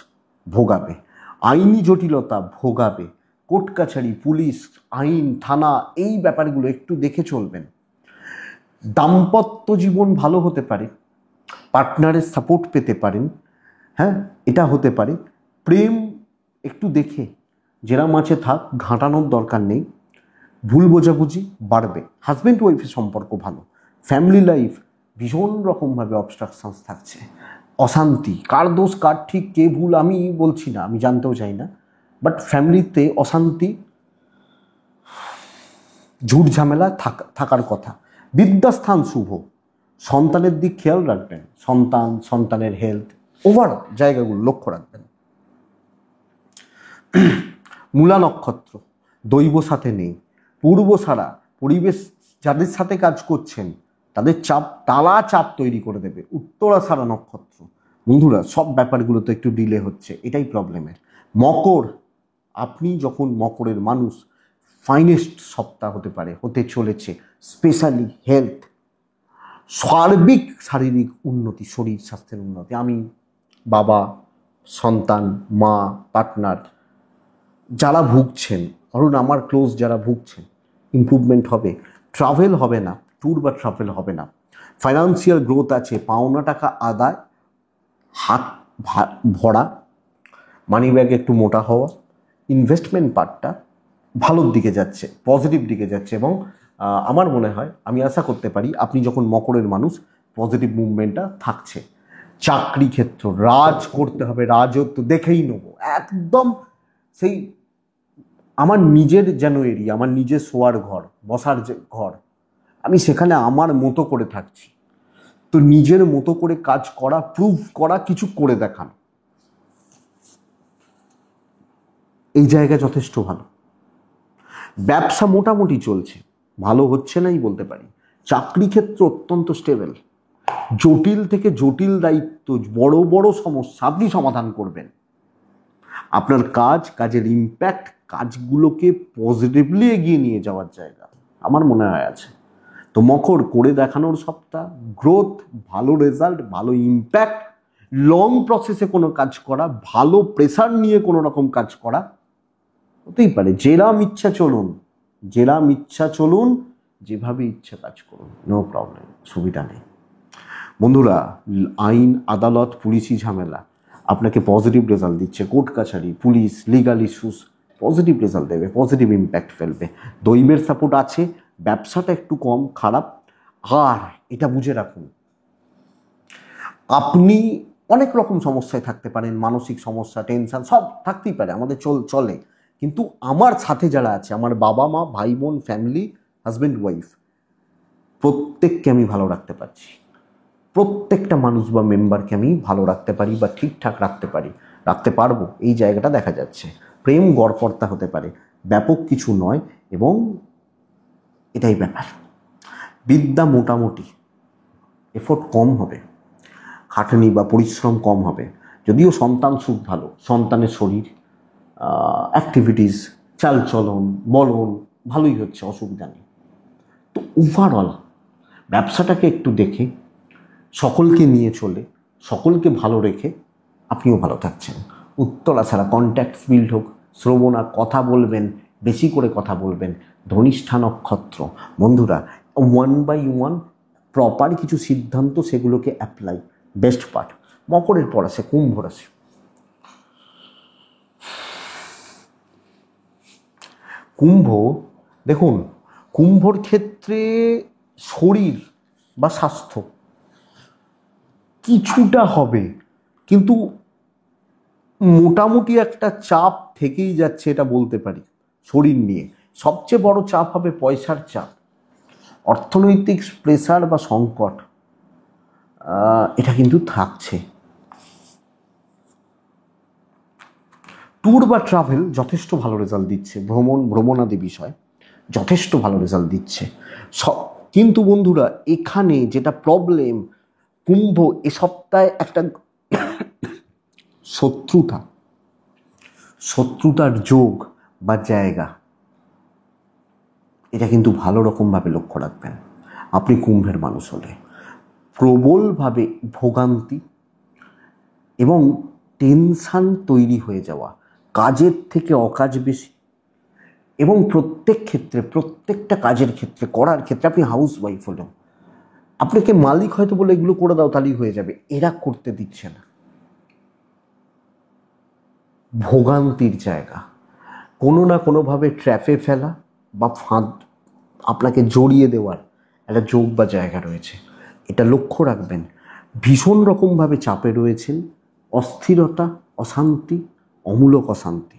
ভোগাবে, আইনি জটিলতা ভোগাবে, কোর্ট কাছারি, পুলিশ, আইন, থানা, এই ব্যাপারগুলো একটু দেখে চলবেন। দাম্পত্য জীবন ভালো হতে পারে, পার্টনারের সাপোর্ট পেতে পারেন, হ্যাঁ এটা হতে পারে। প্রেম একটু দেখে যেরাম আছে থাক, ঘাঁটানোর দরকার নেই। ভুল বোঝাবুঝি বাড়বে, হাজব্যান্ড ওয়াইফের সম্পর্ক ভালো। ফ্যামিলি লাইফ ভীষণ রকমভাবে অবস্ট্রাকশনস থাকছে, অশান্তি। কার দোষ কার ঠিক কে ভুল আমি বলছি না, আমি জানতেও চাই না, বাট ফ্যামিলিতে অশান্তি, ঝুট ঝামেলা থাকার কথা। বিদ্যাস্থান শুভ, সন্তানের দিক খেয়াল রাখবেন, সন্তানের হেলথ, ওভার জায়গাগুলো লক্ষ্য রাখবেন। মূলা নক্ষত্র দৈব সাথে নেই, পূর্ব সারা পরিবেশ যাদের সাথে কাজ করছেন তাদের টালা চাপ তৈরি করে দেবে। উত্তরা সারা নক্ষত্র, বন্ধুরা সব ব্যাপারগুলো তো একটু ডিলে হচ্ছে, এটাই প্রবলেমের। মকর, আপনি যখন মকরের মানুষ, ফাইনেস্ট সপ্তাহ হতে চলেছে, স্পেশালি হেলথ, সার্বিক শারীরিক উন্নতি, শরীর স্বাস্থ্যের উন্নতি। আমি, বাবা, সন্তান, মা, পার্টনার যারা ভুগছেন, ধরুন আমার ক্লোজ যারা ভুগছেন, ইমপ্রুভমেন্ট হবে। ট্রাভেল হবে না, ট্যুর বা ট্রাভেল হবে না। ফাইন্যান্সিয়াল গ্রোথ আছে, পাওনা টাকা আদায়, হাত ভরা, মানি ব্যাগ একটু মোটা হওয়া, ইনভেস্টমেন্ট পার্টটা ভালোর দিকে যাচ্ছে, পজিটিভ দিকে যাচ্ছে। এবং আমার মনে হয়, আমি আশা করতে পারি আপনি যখন মকরের মানুষ, পজিটিভ মুভমেন্টটা থাকছে। চাকরি ক্ষেত্র, রাজ করতে হবে, রাজত্ব দেখেই নেব একদম। সেই আমার নিজের যেন এরিয়া, আমার নিজের শোয়ার ঘর, বসার যে ঘর, আমি সেখানে আমার মতো করে থাকছি। তো নিজের মতো করে কাজ করা, প্রুভ করা, কিছু করে দেখানো, এই জায়গা যথেষ্ট ভালো। ব্যবসা মোটামুটি চলছে, ভালো হচ্ছে নাই বলতে পারি। চাকরি ক্ষেত্র অত্যন্ত স্টেবল। জটিল থেকে জটিল দায়িত্ব, বড় বড় সমস্যা আপনি সমাধান করবেন। আপনার কাজের ইম্প্যাক্ট, কাজগুলোকে পজিটিভলি এগিয়ে নিয়ে যাওয়ার জায়গা আমার মনে হয় আছে। তো মকর করে দেখানোর সপ্তাহ, গ্রোথ, ভালো রেজাল্ট, ভালো ইম্প্যাক্ট, লং প্রসেসে কোনো কাজ করা, ভালো প্রেসার নিয়ে কোনো রকম কাজ করা হতেই পারে। যেরাম ইচ্ছা চলুন, যেভাবে ইচ্ছা কাজ করুন, নো প্রবলেম, সুবিধা নেই। বন্ধুরা, আইন, আদালত, পুলিশি ঝামেলা আপনাকে পজিটিভ রেজাল্ট দিচ্ছে। কোর্ট কাছারি, police, legal issues positive result দেবে, পজিটিভ ইম্প্যাক্ট ফেলবে। দৈবের সাপোর্ট আছে, ব্যবসাটা একটু কম খারাপ। আর এটা বুঝে রাখুন, আপনি অনেক রকম সমস্যায় থাকতে পারেন, মানসিক সমস্যা, টেনশন সব থাকতেই পারে, আমাদের চলে। কিন্তু আমার সাথে যারা আছে, আমার বাবা মা, ভাই বোন, ফ্যামিলি, হাজব্যান্ড ওয়াইফ, প্রত্যেককে আমি ভালো রাখতে পারছি। প্রত্যেকটা মানুষ বা মেম্বারকে আমি ভালো রাখতে পারি বা ঠিকঠাক রাখতে পারবো, এই জায়গাটা দেখা যাচ্ছে। প্রেম গড়পড়তা হতে পারে, ব্যাপক কিছু নয়, এবং এটাই ব্যাপার। বিদ্যা মোটামুটি, এফোর্ট কম হবে, খাটনি বা পরিশ্রম কম হবে। যদিও সন্তান সুখ ভালো, সন্তানের শরীর, অ্যাক্টিভিটিস, চালচলন, বলন ভালোই হচ্ছে, অসুবিধা নেই। তো ওভারঅল ব্যবসাটাকে একটু দেখে, সকলকে নিয়ে চলে, সকলকে ভালো রেখে আপনিও ভালো থাকছেন। উত্তরা ছাড়া কন্ট্যাক্টস বিল্ড হোক, শ্রবণা কথা বলবেন, বেশি করে কথা বলবেন। ধনিষ্ঠা নক্ষত্র, বন্ধুরা 1/1 প্রপার কিছু সিদ্ধান্ত, সেগুলোকে অ্যাপ্লাই, বেস্ট পার্ট। মকরের পর আছে কুম্ভ রাশি। কুম্ভ, দেখুন কুম্ভর ক্ষেত্রে শরীর বা স্বাস্থ্য কিছুটা হবে, কিন্তু মোটামুটি একটা চাপ থেকেই যাচ্ছে, এটা বলতে পারি। শরীর নিয়ে সবচেয়ে বড় চাপ হবে পয়সার চাপ, অর্থনৈতিক প্রেসার বা সংকট, এটা কিন্তু থাকছে। ট্যুর বা ট্রাভেল যথেষ্ট ভালো রেজাল্ট দিচ্ছে, ভ্রমণাদি বিষয় যথেষ্ট ভালো রেজাল্ট দিচ্ছে। কিন্তু বন্ধুরা এখানে যেটা প্রবলেম, কুম্ভ এ সপ্তাহে একটা শত্রুতার যোগ বা জায়গা, এটা কিন্তু ভালো রকমভাবে লক্ষ্য রাখবেন। আপনি কুম্ভের মানুষ হলে প্রবলভাবে ভোগান্তি এবং টেনশান তৈরি হয়ে যাওয়া, কাজের থেকে অকাজ বেশি, এবং প্রত্যেকটা কাজের ক্ষেত্রে করার ক্ষেত্রে, আপনি হাউস ওয়াইফ হলেও আপনাকে মালিক হয়তো বলে এগুলো করে দাও তাহলেই হয়ে যাবে, এরা করতে দিচ্ছে না। ভোগান্তির জায়গা, কোনো না কোনোভাবে ট্র্যাপে ফেলা বা ফাঁদ, আপনাকে জড়িয়ে দেওয়ার একটা যোগ বা জায়গা রয়েছে, এটা লক্ষ্য রাখবেন। ভীষণ রকমভাবে চাপে রয়েছেন, অস্থিরতা, অশান্তি, অমূলক অশান্তি,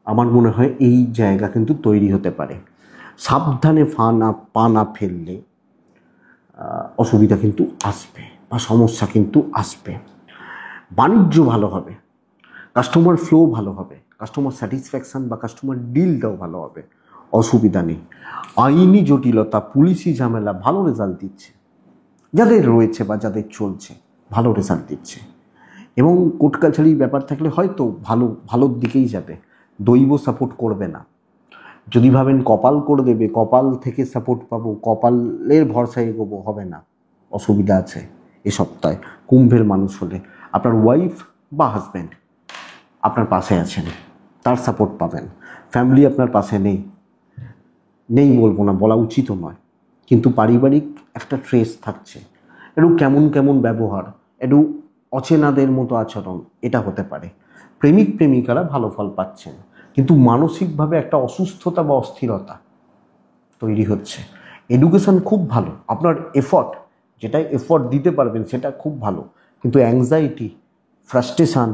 আমার মনে হয় এই জায়গা কিন্তু তৈরি হতে পারে। সাবধানে পা না ফেললে অসুবিধা কিন্তু আসবে বা সমস্যা কিন্তু আসবে। বাণিজ্য ভালো হবে, কাস্টমার ফ্লো ভালো হবে, কাস্টমার স্যাটিসফ্যাকশান বা কাস্টমার ডিলটাও ভালো হবে, অসুবিধা নেই। আইনি জটিলতা, পুলিশি ঝামেলা ভালো রেজাল্ট দিচ্ছে, যাদের রয়েছে বা যাদের চলছে ভালো রেজাল্ট দিচ্ছে। এবং কোর্ট কাছারির ব্যাপার থাকলে হয়তো ভালোর দিকেই যাবে, দৈব সাপোর্ট করবে না। যদি ভাবেন কপাল করে দেবে, কপাল থেকে সাপোর্ট পাবো, কপালের ভরসায় এগোবো, হবে না, অসুবিধা আছে এ সপ্তাহে কুম্ভের মানুষ হলে। আপনার ওয়াইফ বা হাজব্যান্ড আপনার পাশে আছেন, তার সাপোর্ট পাবেন। ফ্যামিলি আপনার পাশে নেই বলবো না, বলা উচিতও নয়, কিন্তু পারিবারিক একটা ট্রেস থাকছে, একটু কেমন ব্যবহার, একটু অচেনাদের মতো আচরণ, এটা হতে পারে। প্রেমিকারা ভালো ফল পাচ্ছেন, কিন্তু মানসিকভাবে একটা অসুস্থতা বা অস্থিরতা তৈরি হচ্ছে। এডুকেশন খুব ভালো, আপনার এফর্ট দিতে পারবেন সেটা খুব ভালো, কিন্তু অ্যাংজাইটি, ফ্রাস্ট্রেশন,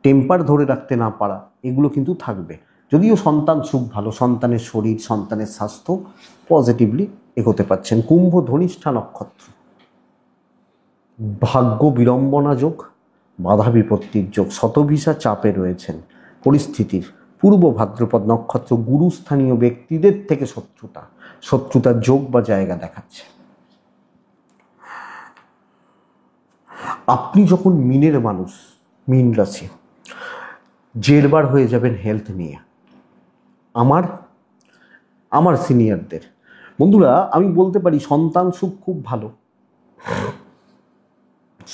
টেম্পার ধরে রাখতে না পারা, এগুলো কিন্তু থাকবে। যদিও সন্তান সুখ ভালো, সন্তানের শরীর, সন্তানের স্বাস্থ্য পজিটিভলি এগোতে পারছেন। কুম্ভ ধনিষ্ঠা নক্ষত্র, ভাগ্য বিড়ম্বনা যোগ, বাধা বিপত্তির যোগ, শতভিসা চাপে রয়েছেন পরিস্থিতির। পূর্ব ভাদ্রপদ নক্ষত্র, গুরুস্থানীয় ব্যক্তিদের থেকে শত্রুতার যোগ বা জায়গা দেখাচ্ছে। আপনি যখন মিনের মানুষ, মিন রাশি, জেরবার হয়ে যাবেন হেলথ নিয়ে। আমার সিনিয়রদের বন্ধুরা আমি বলতে পারি সন্তান সুখ খুব ভালো,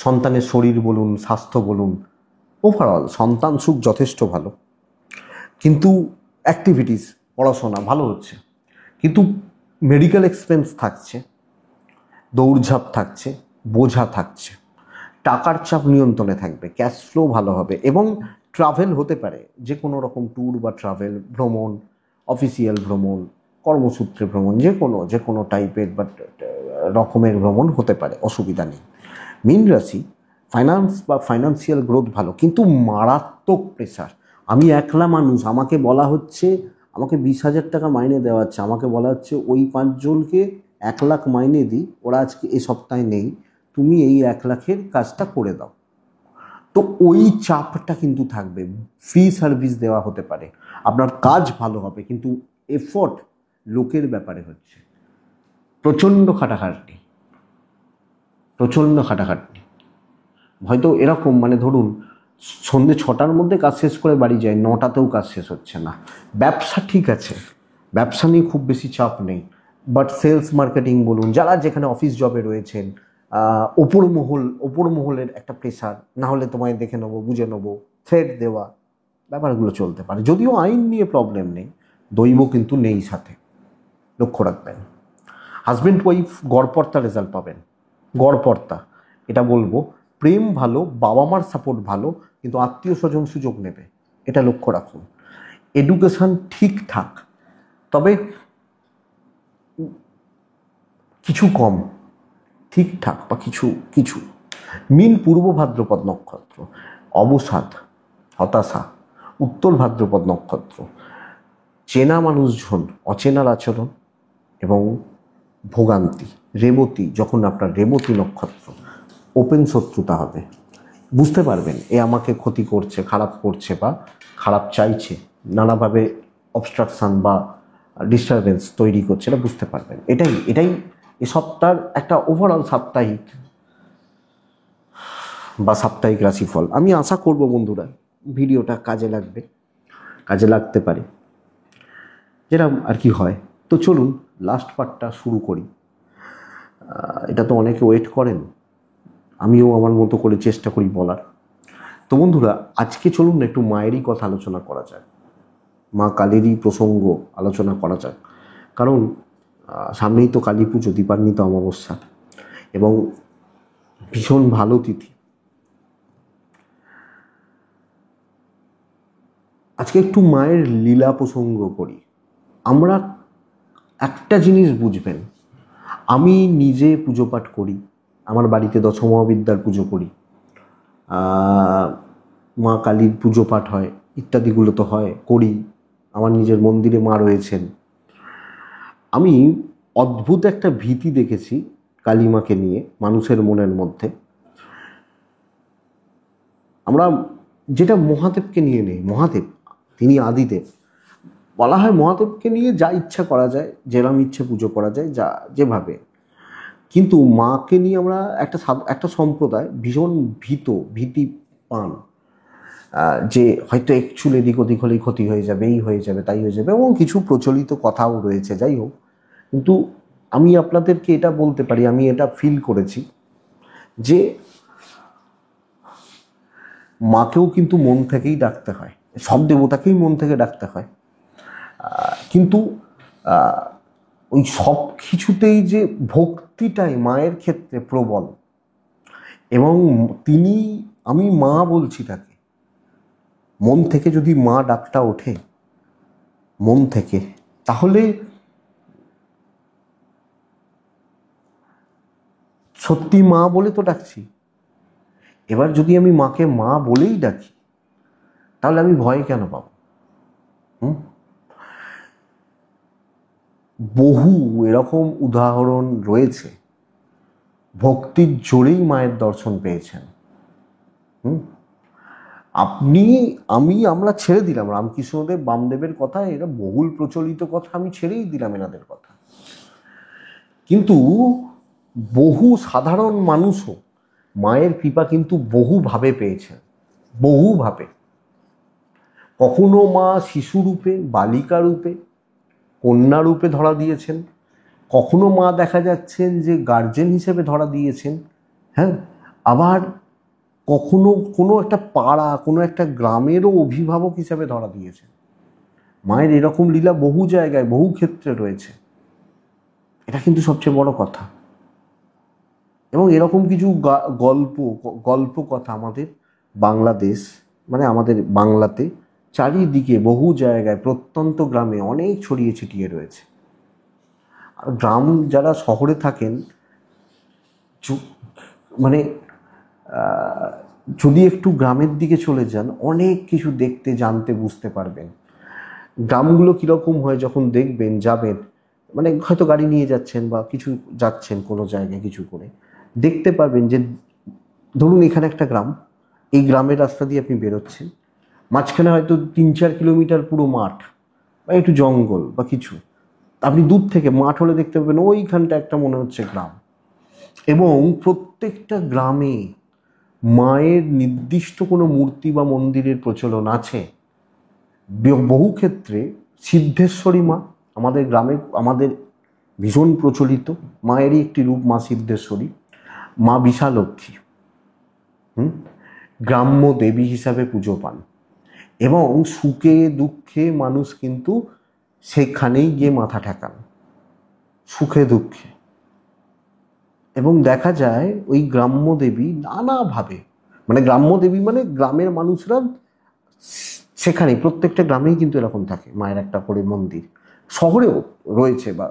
সন্তানের শরীর বলুন, স্বাস্থ্য বলুন, ওভারঅল সন্তান সুখ যথেষ্ট ভালো, কিন্তু অ্যাক্টিভিটিস, পড়াশোনা ভালো হচ্ছে, কিন্তু মেডিকেল এক্সপেন্স থাকছে, দৌড়ঝাঁপ থাকছে, বোঝা থাকছে, টাকার চাপ নিয়ন্ত্রণে থাকবে, ক্যাশ ফ্লো ভালো হবে, এবং ট্রাভেল হতে পারে, যে কোনো রকম ট্যুর বা ট্রাভেল, ভ্রমণ, অফিসিয়াল ভ্রমণ, কর্মসূত্রে ভ্রমণ, যে কোনো টাইপের বা রকমের ভ্রমণ হতে পারে, অসুবিধা নেই। মীন রাশি, ফাইন্যান্স বা ফাইন্যান্সিয়াল গ্রোথ ভালো, কিন্তু মারাত্মক প্রেশার। আমি একলা মানুষ, আমাকে বলা হচ্ছে, আমাকে 20,000 টাকা মাইনে দেওয়া হচ্ছে, আমাকে বলা হচ্ছে ওই 5 জনকে 1 লাখ মাইনে দিই, ওরা আজকে এই সপ্তাহে নেই, তুমি এই 1 লাখের কাজটা করে দাও। তো ওই চাপটা কিন্তু থাকবে, ফ্রি সার্ভিস দেওয়া হতে পারে, আপনার কাজ ভালো হবে, কিন্তু এফোর্ট লোকের ব্যাপারে হচ্ছে, প্রচণ্ড খাটাখাটনি, হয়তো এরকম মানে ধরুন সন্ধ্যে 6টার মধ্যে কাজ শেষ করে বাড়ি যায়, 9টাতেও কাজ শেষ হচ্ছে না। ব্যবসা ঠিক আছে, ব্যবসা নিয়ে খুব বেশি চাপ নেই, বাট সেলস মার্কেটিং বলুন, যারা যেখানে অফিস জবে রয়েছেন, ওপর মহলের একটা প্রেশার, না হলে তোমায় দেখে নেবো, বুঝে নেবো, থ্রেট দেওয়া, ব্যাপারগুলো চলতে পারে। যদিও আইন নিয়ে প্রবলেম নেই, দৈব কিন্তু নেই সাথে, লক্ষ্য রাখবেন। হাজব্যান্ড ওয়াইফ গড়পড়তা রেজাল্ট পাবেন, গড়পড়তা এটা বলবো। প্রেম ভালো, বাবা মার সাপোর্ট ভালো, কিন্তু আত্মীয় স্বজন সুযোগ নেবে, এটা লক্ষ্য রাখুন। এডুকেশন ঠিকঠাক, তবে কিছু কম, ঠিকঠাক বা কিছু। মীন পূর্ব ভাদ্রপদ নক্ষত্র, অবসাদ, হতাশা। উত্তর ভাদ্রপদ নক্ষত্র, চেনা মানুষজন, অচেনার আচরণ এবং ভোগান্তি। রেবতী, যখন আপনার রেবতী নক্ষত্র, ওপেন শত্রুতা হবে, বুঝতে পারবেন এ আমাকে ক্ষতি করছে, খারাপ করছে বা খারাপ চাইছে, নানাভাবে অবস্ট্রাকশান বা ডিস্টারবেন্স তৈরি করছে, এটা বুঝতে পারবেন। এটাই এটাই এ সপ্তাহের একটা ওভারঅল সাপ্তাহিক বা সাপ্তাহিক রাশিফল। আমি আশা করব বন্ধুরা ভিডিওটা কাজে লাগবে, কাজে লাগতে পারে, যেরকম আর কি হয়। তো চলুন লাস্ট পার্টটা শুরু করি। এটা তো অনেকে ওয়েট করেন, আমিও আমার মতো করে চেষ্টা করি বলার। তো বন্ধুরা আজকে চলুন না একটু মায়েরই কথা আলোচনা করা যায়, মা কালীরই প্রসঙ্গ আলোচনা করা যাক। কারণ সামনেই তো কালী পুজো, দীপান্বিত অমাবস্যা, এবং ভীষণ ভালো তিথি। আজকে একটু মায়ের লীলা প্রসঙ্গ করি। আমরা একটা জিনিস বুঝবেন, আমি নিজে পুজো পাঠ করি, আমার বাড়িতে দশমহাবিদ্যার পুজো করি, মা কালীর পুজো পাঠ হয়, ইত্যাদিগুলো তো হয়, করি। আমার নিজের মন্দিরে মা রয়েছেন। আমি অদ্ভুত একটা ভীতি দেখেছি কালী মাকে নিয়ে মানুষের মনের মধ্যে। আমরা যেটা মহাদেবকে নিয়ে নেই, মহাদেব তিনি আদিদেব, বলা হয় মহাদেবকে নিয়ে যা ইচ্ছা করা যায়, যেরকম ইচ্ছে পুজো করা যায়, যা যেভাবে। কিন্তু মাকে নিয়ে আমরা একটা সম্প্রদায় ভীষণ ভীতি পান, যে হয়তো একচুল এদিক ওদিক হলেই ক্ষতি হয়ে যাবে, এই হয়ে যাবে, তাই হয়ে যাবে, এবং কিছু প্রচলিত কথাও রয়েছে। যাই হোক, কিন্তু আমি আপনাদেরকে এটা বলতে পারি, আমি এটা ফিল করেছি যে মাকেও কিন্তু মন থেকেই ডাকতে হয়, সব দেবতাকেই মন থেকে ডাকতে হয়। কিন্তু ওই সব কিছুতেই যে ভক্তিটাই মায়ের ক্ষেত্রে প্রবল, এবং তিনি, আমি মা বলছি তাকে, মন থেকে যদি মা ডাকটা ওঠে মন থেকে, তাহলে সত্যি মা বলে তো ডাকছি। এবার যদি আমি মাকে মা বলেই ডাকি, তাহলে আমি ভয় কেন পাবো? বহু এরকম উদাহরণ রয়েছে, ভক্তির জোরেই মায়ের দর্শন পেয়েছেন। আমরা ছেড়ে দিলাম রামকৃষ্ণদেব, বামদেবের কথা, এরা বহুল প্রচলিত কথা, আমি ছেড়েই দিলাম এনাদের কথা। কিন্তু বহু সাধারণ মানুষও মায়ের কৃপা কিন্তু বহুভাবে পেয়েছেন, বহুভাবে। কখনো মা শিশুরূপে, বালিকা রূপে, কন্যা রূপে ধরা দিয়েছেন, কখনো মা দেখা যাচ্ছেন যে গার্জেন হিসেবে ধরা দিয়েছেন, হ্যাঁ, আবার কখনো কোনো একটা পাড়া, কোনো একটা গ্রামেরও অভিভাবক হিসেবে ধরা দিয়েছেন। মায়ের এরকম লীলা বহু জায়গায়, বহু ক্ষেত্রে রয়েছে। এটা কিন্তু সবচেয়ে বড় কথা। এবং এরকম কিছু গল্প কথা আমাদের বাংলাদেশ, মানে আমাদের বাংলাতে চারিদিকে বহু জায়গায়, প্রত্যন্ত গ্রামে অনেক ছড়িয়ে ছিটিয়ে রয়েছে। আর গ্রাম, যারা শহরে থাকেন, মানে যদি একটু গ্রামের দিকে চলে যান, অনেক কিছু দেখতে, জানতে, বুঝতে পারবেন। গ্রামগুলো কীরকম হয় যখন দেখবেন, যাবেন, মানে হয়তো গাড়ি নিয়ে যাচ্ছেন বা কিছু যাচ্ছেন কোনো জায়গায় কিছু করে, দেখতে পারবেন যে ধরুন এখানে একটা গ্রাম, এই গ্রামের রাস্তা দিয়ে আপনি বেরোচ্ছেন, মাঝখানে হয়তো 3-4 কিলোমিটার পুরো মাঠ বা একটু জঙ্গল বা কিছু, আপনি দূর থেকে মাঠ হলে দেখতে পাবেন ওইখানটা একটা মনে হচ্ছে গ্রাম। এবং প্রত্যেকটা গ্রামে মায়ের নির্দিষ্ট কোনো মূর্তি বা মন্দিরের প্রচলন আছে। বহু ক্ষেত্রে সিদ্ধেশ্বরী মা আমাদের গ্রামে, আমাদের ভীষণ প্রচলিত, মায়েরই একটি রূপ মা সিদ্ধেশ্বরী, মা বিশালক্ষী গ্রাম্য দেবী হিসাবে পুজো পান। এবং সুখে দুঃখে মানুষ কিন্তু সেখানেই গিয়ে মাথা ঠেকান, সুখে দুঃখে। এবং দেখা যায় ওই গ্রাম্য দেবী নানাভাবে, মানে গ্রাম্য দেবী মানে গ্রামের মানুষরা সেখানে, প্রত্যেকটা গ্রামেই কিন্তু এরকম থাকে মায়ের একটা করে মন্দির। শহরেও রয়েছে, বা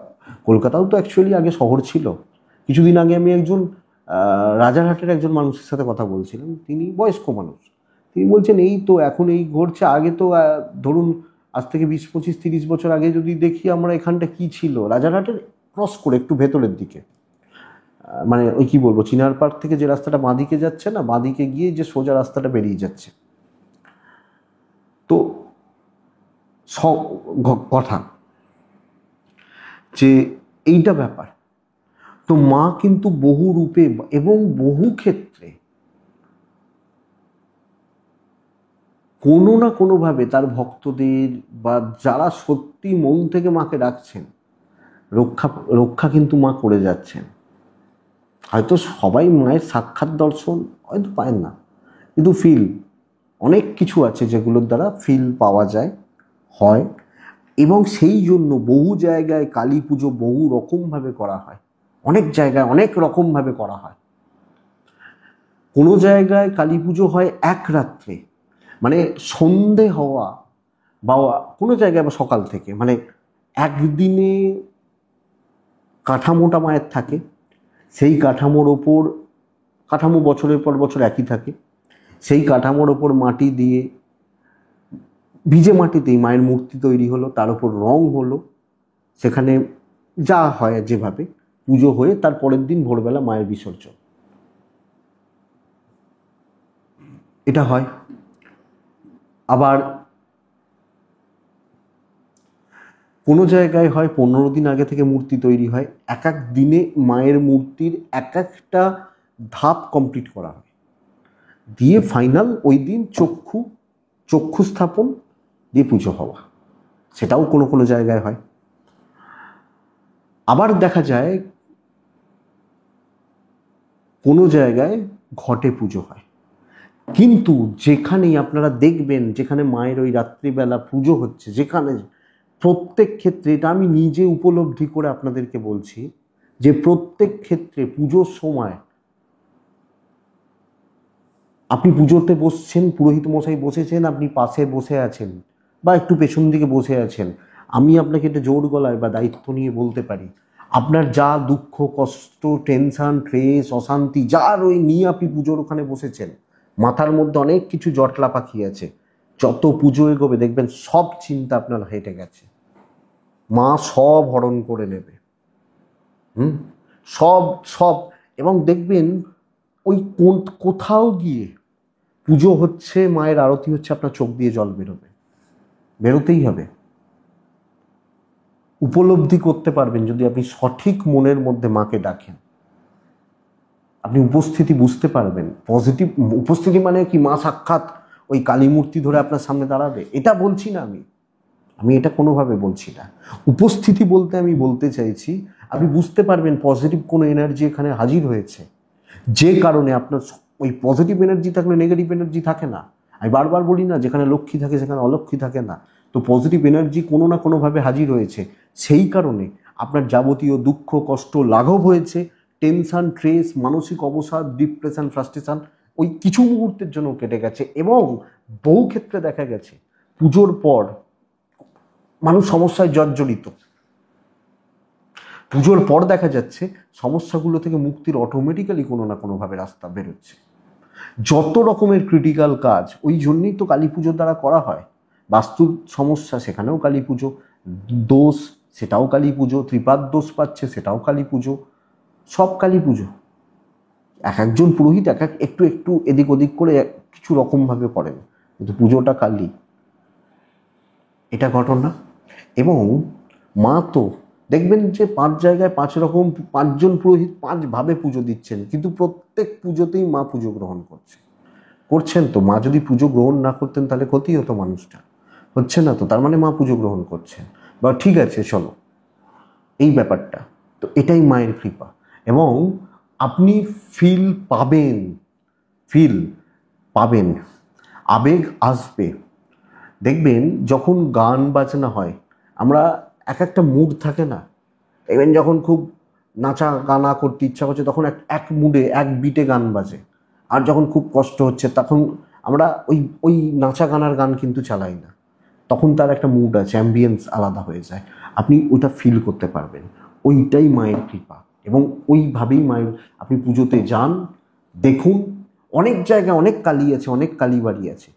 কলকাতাও তো অ্যাকচুয়ালি আগে শহর ছিল। কিছুদিন আগে আমি একজন রাজারহাটের একজন মানুষের সাথে কথা বলছিলাম, তিনি বয়স্ক মানুষ, তিনি বলছেন এই তো এখন এই ঘটছে, আগে তো ধরুন আজ থেকে 20-25-30 বছর আগে যদি দেখি আমরা, এখানটা কি ছিল, রাজারহাটের ক্রস করে একটু ভেতরের দিকে, মানে ওই কি বলবো, চিনার পার্ক থেকে যে রাস্তাটা বাঁদিকে যাচ্ছে না, বাঁদিকে গিয়ে যে সোজা রাস্তাটা বেরিয়ে যাচ্ছে, তো কথা যে এইটা ব্যাপার। তো মা কিন্তু বহু রূপে এবং বহু ক্ষেত্রে কোনো না কোনোভাবে তার ভক্তদের বা যারা সত্যি মন থেকে মাকে ডাকছেন, রক্ষা রক্ষা কিন্তু মা করে যাচ্ছেন। হয়তো সবাই মায়ের সাক্ষাৎ দর্শন হয়তো পায় না, কিন্তু ফিল অনেক কিছু আছে যেগুলোর দ্বারা ফিল পাওয়া যায়, হয়। এবং সেই জন্য বহু জায়গায় কালী পুজো বহু রকমভাবে করা হয়, অনেক জায়গায় অনেক রকমভাবে করা হয়। কোনো জায়গায় কালী পুজো হয় এক রাত্রে, মানে সন্ধে হওয়া, বা কোনো জায়গায় বা সকাল থেকে, মানে একদিনে কাঠামোটা মায়ের থাকে, সেই কাঠামোর ওপর, কাঠামো বছরের পর বছর একই থাকে, সেই কাঠামোর ওপর মাটি দিয়ে, ভিজে মাটিতেই মায়ের মূর্তি তৈরি হলো, তার উপর রং হলো, সেখানে যা হয় যেভাবে পুজো হয়ে তার পরের দিন ভোরবেলা মায়ের বিসর্জন, এটা হয়। আবার কোনো জায়গায় হয় 15 দিন আগে থেকে মূর্তি তৈরি হয়, এক এক দিনে মায়ের মূর্তির এক একটা ধাপ কমপ্লিট করা হয়, দিয়ে ফাইনাল ওই দিন চক্ষু স্থাপন দিয়ে পুজো হওয়া, সেটাও কোনো কোনো জায়গায় হয়। আবার দেখা যায় কোনো জায়গায় ঘটে পুজো হয়। কিন্তু যেখানেই আপনারা দেখবেন, যেখানে মায়ের ওই রাত্রিবেলা পুজো হচ্ছে, যেখানে প্রত্যেক ক্ষেত্রে, এটা আমি নিজে উপলব্ধি করে আপনাদেরকে বলছি, যে প্রত্যেক ক্ষেত্রে পুজোর সময় আপনি পুজোতে বসছেন, পুরোহিত মশাই বসেছেন, আপনি পাশে বসে আছেন বা একটু পেছন দিকে বসে আছেন, আমি আপনাকে এটা জোর গলায় বা দায়িত্ব নিয়ে বলতে পারি, আপনার যা দুঃখ কষ্ট টেনশন ট্রেস অশান্তি যার ওই নিয়ে আপনি পুজোর ওখানে বসেছেন, মাথার মধ্যে অনেক কিছু জটলা পাখি আছে, যত পুজো এগোবে দেখবেন সব চিন্তা আপনার হেঁটে গেছে, মা সব হরণ করে নেবে। সব সব। এবং দেখবেন ওই কোথাও গিয়ে পুজো হচ্ছে, মায়ের আরতি হচ্ছে, আপনার চোখ দিয়ে জল বেরোবে, বেরোতেই হবে। উপলব্ধি করতে পারবেন যদি আপনি সঠিক মনের মধ্যে মাকে ডাকেন, আপনি উপস্থিতি বুঝতে পারবেন। পজিটিভ উপস্থিতি মানে কি, মা সাক্ষাৎ ওই কালী মূর্তি ধরে আপনার সামনে দাঁড়াবে, এটা বলছি না আমি এটা কোনোভাবে বলছি না। উপস্থিতি বলতে আমি বলতে চাইছি আপনি বুঝতে পারবেন পজিটিভ কোনো এনার্জি এখানে হাজির হয়েছে, যে কারণে আপনার ওই পজিটিভ এনার্জি থাকলে নেগেটিভ এনার্জি থাকে না। আমি বারবার বলি না, যেখানে লক্ষ্মী থাকে সেখানে অলক্ষ্মী থাকে না। তো পজিটিভ এনার্জি কোনো না কোনোভাবে হাজির হয়েছে, সেই কারণে আপনার যাবতীয় দুঃখ কষ্ট লাঘব হয়েছে, টেনশন ট্রেস মানসিক অবসাদ ডিপ্রেশন ফ্রাস্ট্রেশন ওই কিছু মুহূর্তের জন্য কেটে গেছে। এবং বহু ক্ষেত্রে দেখা গেছে পুজোর পর মানুষ সমস্যায় জর্জরিত, পুজোর পর দেখা যাচ্ছে সমস্যাগুলো থেকে মুক্তির অটোমেটিক্যালি কোনো না কোনোভাবে রাস্তা বেরোচ্ছে। যত রকমের ক্রিটিক্যাল কাজ ওই জন্যই তো কালী পুজোর দ্বারা করা হয়। বাস্তুর সমস্যা, সেখানেও কালী পুজো, দোষ সেটাও কালী পুজো, ত্রিপাদ দোষ পাচ্ছে সেটাও কালী পুজো, সব কালী পুজো। এক একজন পুরোহিত একটু একটু এদিক ওদিক করে কিছু রকমভাবে করেন, কিন্তু পুজোটা কালী, এটা ঘটনা। এবং মা তো দেখবেন যে 5 জায়গায় 5 রকম, 5 জন পুরোহিত 5 ভাবে পুজো দিচ্ছেন, কিন্তু প্রত্যেক পুজোতেই মা পুজো গ্রহণ করছেন। তো মা যদি পুজো গ্রহণ না করতেন তাহলে ক্ষতি হতো মানুষটা, হচ্ছে না তো, তার মানে মা পুজো গ্রহণ করছেন। বা ঠিক আছে চলো, এই ব্যাপারটা তো, এটাই মায়ের কৃপা। এবং আপনি ফিল পাবেন, আবেগ আসবে। দেখবেন যখন গান বাজনা হয়, আমরা এক একটা মুড থাকে না, দেখবেন যখন খুব নাচা গানা করতে ইচ্ছা করছে তখন এক মুডে এক বিটে গান বাজে, আর যখন খুব কষ্ট হচ্ছে তখন আমরা ওই নাচা গানার গান কিন্তু চালাই না, তখন তার একটা মুড আছে, অ্যাম্বিয়েন্স আলাদা হয়ে যায়, আপনি ওইটা ফিল করতে পারবেন। ওইটাই মায়ের কৃপা। এবং ওইভাবেই মায়ের, আপনি পুজোতে যান, দেখুন, অনেক জায়গায় অনেক কালী আছে, অনেক কালী বাড়ি আছে,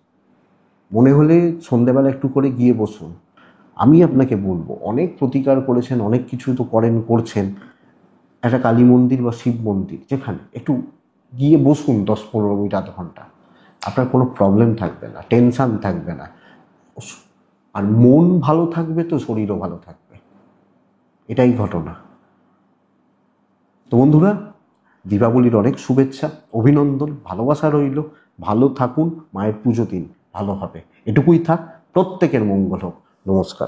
মনে হলে সন্ধেবেলা একটু করে গিয়ে বসুন। আমি আপনাকে বলবো, অনেক প্রতিকার করেছেন, অনেক কিছু তো করছেন, একটা কালী মন্দির বা শিব মন্দির যেখানে একটু গিয়ে বসুন 10-15 মিনিট আধ ঘন্টা, আপনার কোনো প্রবলেম থাকবে না, টেনশান থাকবে না, আর মন ভালো থাকবে তো শরীরও ভালো থাকবে। এটাই ঘটনা। তো বন্ধুরা, দীপাবলির অনেক শুভেচ্ছা, অভিনন্দন, ভালোবাসা রইল। ভালো থাকুন, মায়ের পুজো দিন ভালোভাবে। এটুকুই থাক। প্রত্যেকের মঙ্গল হোক। নমস্কার।